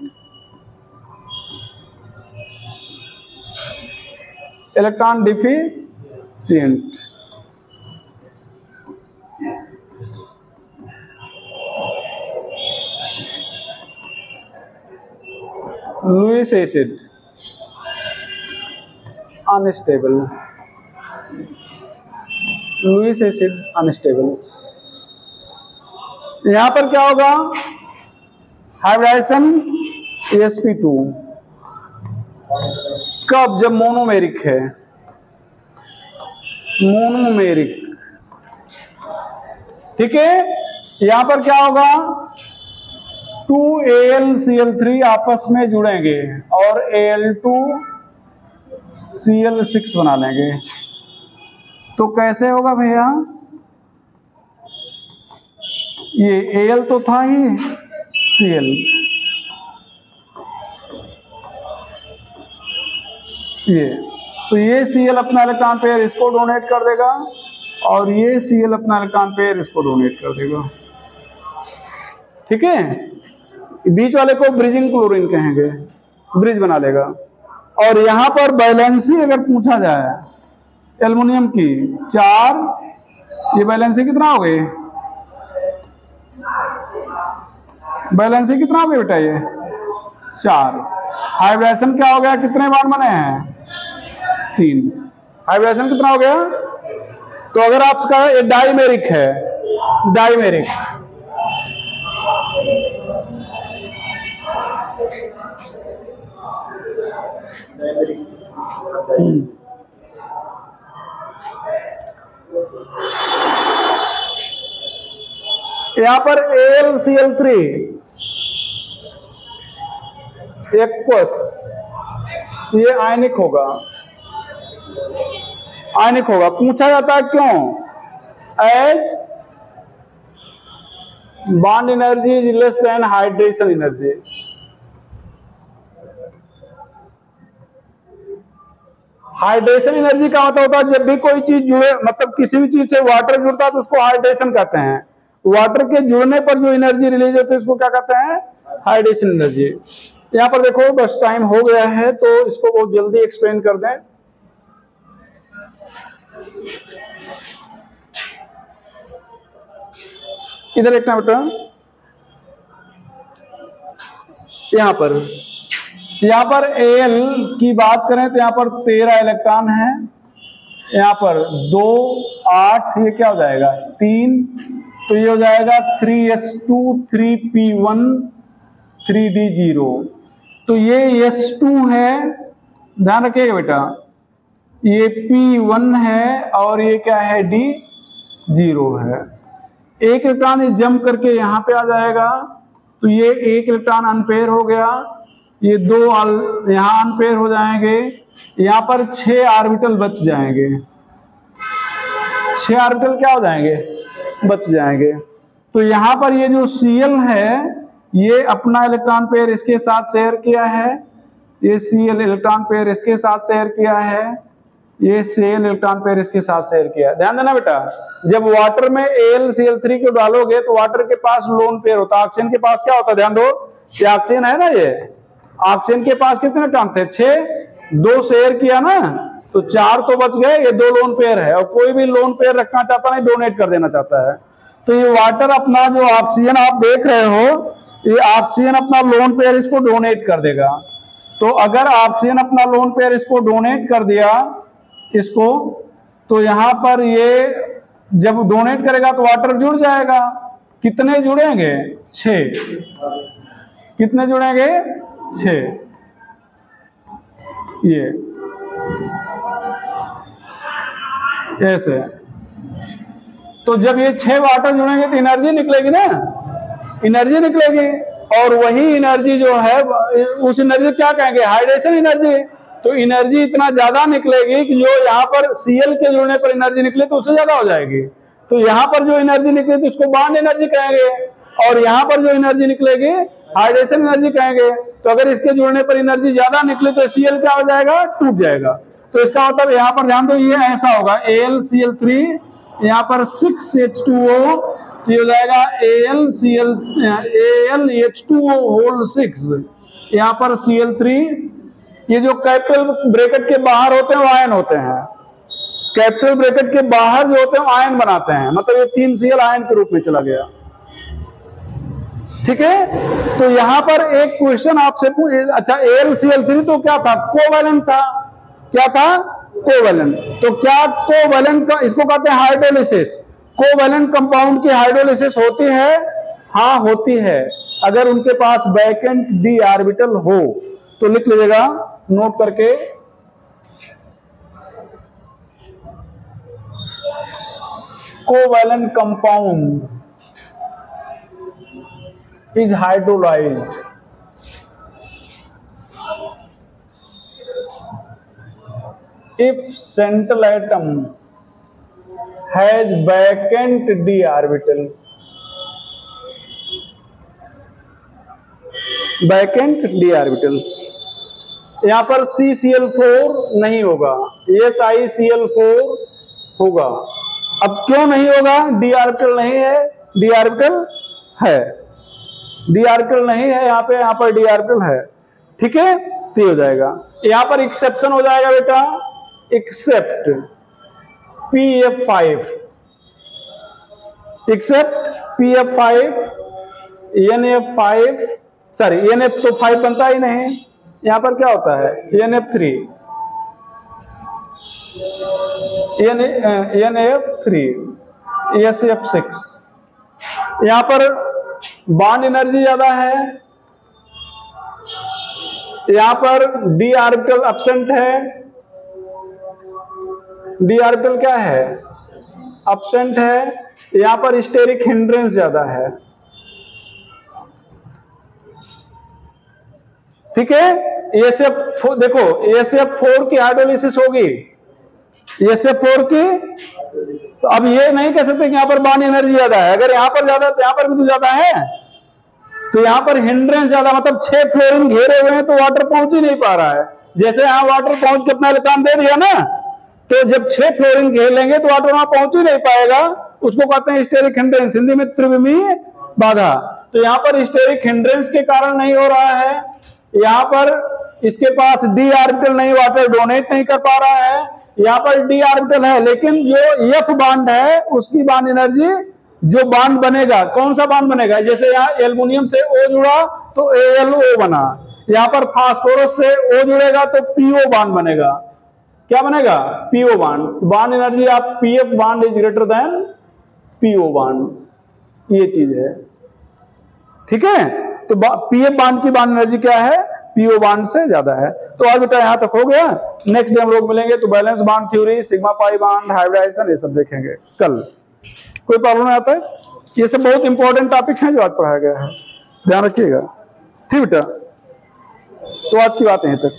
electron deficient. Lewis acid unstable, Lewis acid unstable. यहां पर क्या होगा? हाइब्रिडेशन sp2 कब? जब मोनोमेरिक है, मोनोमेरिक, ठीक है। यहां पर क्या होगा? 2AlCl3 आपस में जुड़ेंगे और Al2Cl6 बना लेंगे। तो कैसे होगा भैया? ये Al तो था ही, Cl ये, तो ये Cl अपना इलेक्ट्रॉन पेयर इसको डोनेट कर देगा और ये Cl अपना इलेक्ट्रॉन पेयर इसको डोनेट कर देगा, ठीक है। बीच वाले को ब्रिजिंग क्लोरीन कहेंगे, ब्रिज बना लेगा। और यहां पर बैलेंसी अगर पूछा जाए एल्युमिनियम की 4, ये बैलेंसी कितना हो गई? बैलेंसी कितना हो गई बेटा? ये 4। हाइब्रिडेशन क्या हो गया? कितने बॉन्ड बने हैं? 3। हाइब्रिडेशन कितना हो गया? तो अगर आपका ये डाइमेरिक है, डाइमेरिक, यहां पर AlCl3 एक्वस, ये आयनिक होगा, आयनिक होगा। पूछा जाता है क्यों? As bond energy is less than hydration energy. Hydration energy का मतलब होता है जब भी कोई चीज जुड़े, मतलब किसी भी चीज से वाटर जुड़ता है तो उसको हाइड्रेशन कहते हैं। वाटर के जुड़ने पर जो एनर्जी रिलीज होती है उसको क्या कहते हैं? Hydration energy. यहां पर देखो बस टाइम हो गया है तो इसको बहुत जल्दी एक्सप्लेन कर दें। इधर देखना बेटा, यहां पर Al की बात करें तो यहां पर 13 इलेक्ट्रॉन है, यहां पर 2 8, ये क्या हो जाएगा 3, तो ये हो जाएगा 3s2 3p1 3d0। तो ये s2 है, ध्यान रखिएगा बेटा, ये p1 है और ये क्या है d0 है। एक इलेक्ट्रॉन जंप करके यहां पे आ जाएगा तो ये एक इलेक्ट्रॉन अनपेयर हो गया, ये 2 यहां अनपेयर हो जाएंगे, यहां पर 6 ऑर्बिटल बच जाएंगे, 6 ऑर्बिटल क्या हो जाएंगे? बच जाएंगे। तो यहां पर ये जो Cl है ये अपना इलेक्ट्रॉन पेयर इसके साथ शेयर किया है, ये Cl इलेक्ट्रॉन पेयर इसके साथ शेयर किया है, ये Cl इलेक्ट्रॉन पेयर इसके साथ शेयर किया। ध्यान देना बेटा, जब वाटर में AlCl3 को डालोगे तो वाटर के पास लोन पेयर होता है, ऑक्सीजन के पास क्या होता है? ध्यान दो, ये ऑक्सीजन है ना, ये ऑक्सीजन के पास कितने इलेक्ट्रॉन थे? 6, 2 शेयर किया ना तो 4 तो बच गए, ये 2 लोन पेयर है और कोई भी लोन पेयर रखना चाहता नहीं, डोनेट कर देना चाहता है। तो ये वाटर अपना जो ऑक्सीजन आप देख रहे हो, ये ऑक्सीजन अपना लोन पेयर इसको डोनेट कर देगा। तो अगर ऑक्सीजन अपना लोन पेयर इसको डोनेट कर दिया इसको, तो यहां पर ये जब डोनेट करेगा तो वाटर जुड़ जाएगा। कितने जुड़ेंगे? 6। कितने जुड़ेंगे? 6। ये ऐसे, तो जब ये 6 वाटर जुड़ेंगे तो एनर्जी निकलेगी ना, एनर्जी निकलेगी, और वही एनर्जी जो है उस एनर्जी क्या कहेंगे? Hydration energy. तो एनर्जी इतना ज्यादा निकलेगी कि जो यहाँ पर Cl के जुड़ने पर एनर्जी निकले तो उससे ज्यादा हो जाएगी। तो यहाँ पर जो एनर्जी निकले तो उसको बॉन्ड एनर्जी कहेंगे, और यहाँ पर जो एनर्जी निकलेगी हाइड्रेशन एनर्जी कहेंगे। तो अगर इसके जुड़ने पर एनर्जी ज्यादा निकले तो Cl क्या हो जाएगा? टूट जाएगा। तो इसका मतलब यहाँ पर ध्यान दो, ये ऐसा होगा AlCl3, यहाँ पर 6H2O, ये हो जाएगा AlH2O होल 6, यहाँ पर Cl3। ये जो कैपिटल ब्रैकेट के बाहर होते हैं वो आयन होते हैं, कैपिटल ब्रैकेट के बाहर जो होते हैं आयन बनाते हैं, मतलब ये 3 Cl आयन के रूप में चला गया। ठीक है, तो यहां पर एक क्वेश्चन आपसे अच्छा, AlCl3 तो क्या था? कोवैलेंट था। क्या था? कोवैलेंट। तो क्या कोवैलेंट का, इसको कहते हैं हाइड्रोलिसिस, कोवैलेंट कंपाउंड की हाइड्रोलिसिस होती है? हाँ होती है, अगर उनके पास वैकेंट d ऑर्बिटल हो तो लिख लीजिएगा नोट करके, covalent compound is hydrolyzed if central atom has vacant d orbital, vacant d orbital। यहां पर CCl4 नहीं होगा, SiCl4 होगा। अब क्यों नहीं होगा? d ऑर्बिटल नहीं है, d ऑर्बिटल है, d ऑर्बिटल नहीं है यहाँ पर d ऑर्बिटल है। ठीक है, तो हो जाएगा, यहाँ पर एक्सेप्शन हो जाएगा बेटा, accept PF5, accept PF5, NF5, sorry NF तो 5 बनता ही नहीं, यहाँ पर क्या होता है? NF3, NF3, SF6। यहाँ पर बॉन्ड एनर्जी ज्यादा है, यहां पर d ऑर्बिटल एब्सेंट है, d ऑर्बिटल क्या है? एब्सेंट है, यहाँ पर स्टेरिक हिंड्रेंस ज्यादा है। ठीक है, ASF देखो ASF4 की हाइड्रोलिसिस होगी, ASF4 की, तो अब ये नहीं कह सकते कि यहाँ पर बॉन्ड एनर्जी ज्यादा है। अगर यहाँ पर ज्यादा तो यहाँ पर भी तो ज्यादा है, तो यहाँ पर हिंड्रेंस ज्यादा, मतलब 6 फ्लोरीन घेरे हुए हैं तो वाटर पहुंच ही नहीं पा रहा है। जैसे यहाँ वाटर पहुंच के अपना काम दे दिया ना, तो जब 6 फ्लोरीन घेर लेंगे तो वाटर वहां पहुंच ही नहीं पाएगा, उसको कहते हैं स्टेरिक हिंड्रेंस, हिंदी में त्रिविमीय बाधा। तो यहाँ पर स्टेरिक हिंड्रेंस के कारण नहीं हो रहा है, यहाँ पर इसके पास डी ऑर्बिटल नहीं, वाटर डोनेट नहीं कर पा रहा है। यहाँ पर डी ऑर्बिटल है, लेकिन जो एफ बॉन्ड है उसकी बॉन्ड एनर्जी, जो बॉन्ड बनेगा, कौन सा बॉन्ड बनेगा, जैसे यहाँ एल्युमिनियम से O जुड़ा तो AlO बना, यहाँ पर फास्फोरस से O जुड़ेगा तो PO बॉन्ड बनेगा। क्या बनेगा? PO bond. बॉन्ड एनर्जी आप PF bond is greater than PO bond, ये चीज है। ठीक है, तो PF बॉन्ड की बॉन्ड एनर्जी क्या है? PO बॉन्ड से ज्यादा है। तो आज बेटा यहां तक हो गया। नेक्स्ट डे हम लोग मिलेंगे तो valence bond theory, sigma pi bond, hybridisation, ये सब देखेंगे कल। कोई प्रॉब्लम आता है? ये सब बहुत इंपॉर्टेंट टॉपिक है जो आज पढ़ाया गया है, ध्यान रखिएगा। ठीक बेटा, तो आज की बात यहीं तक।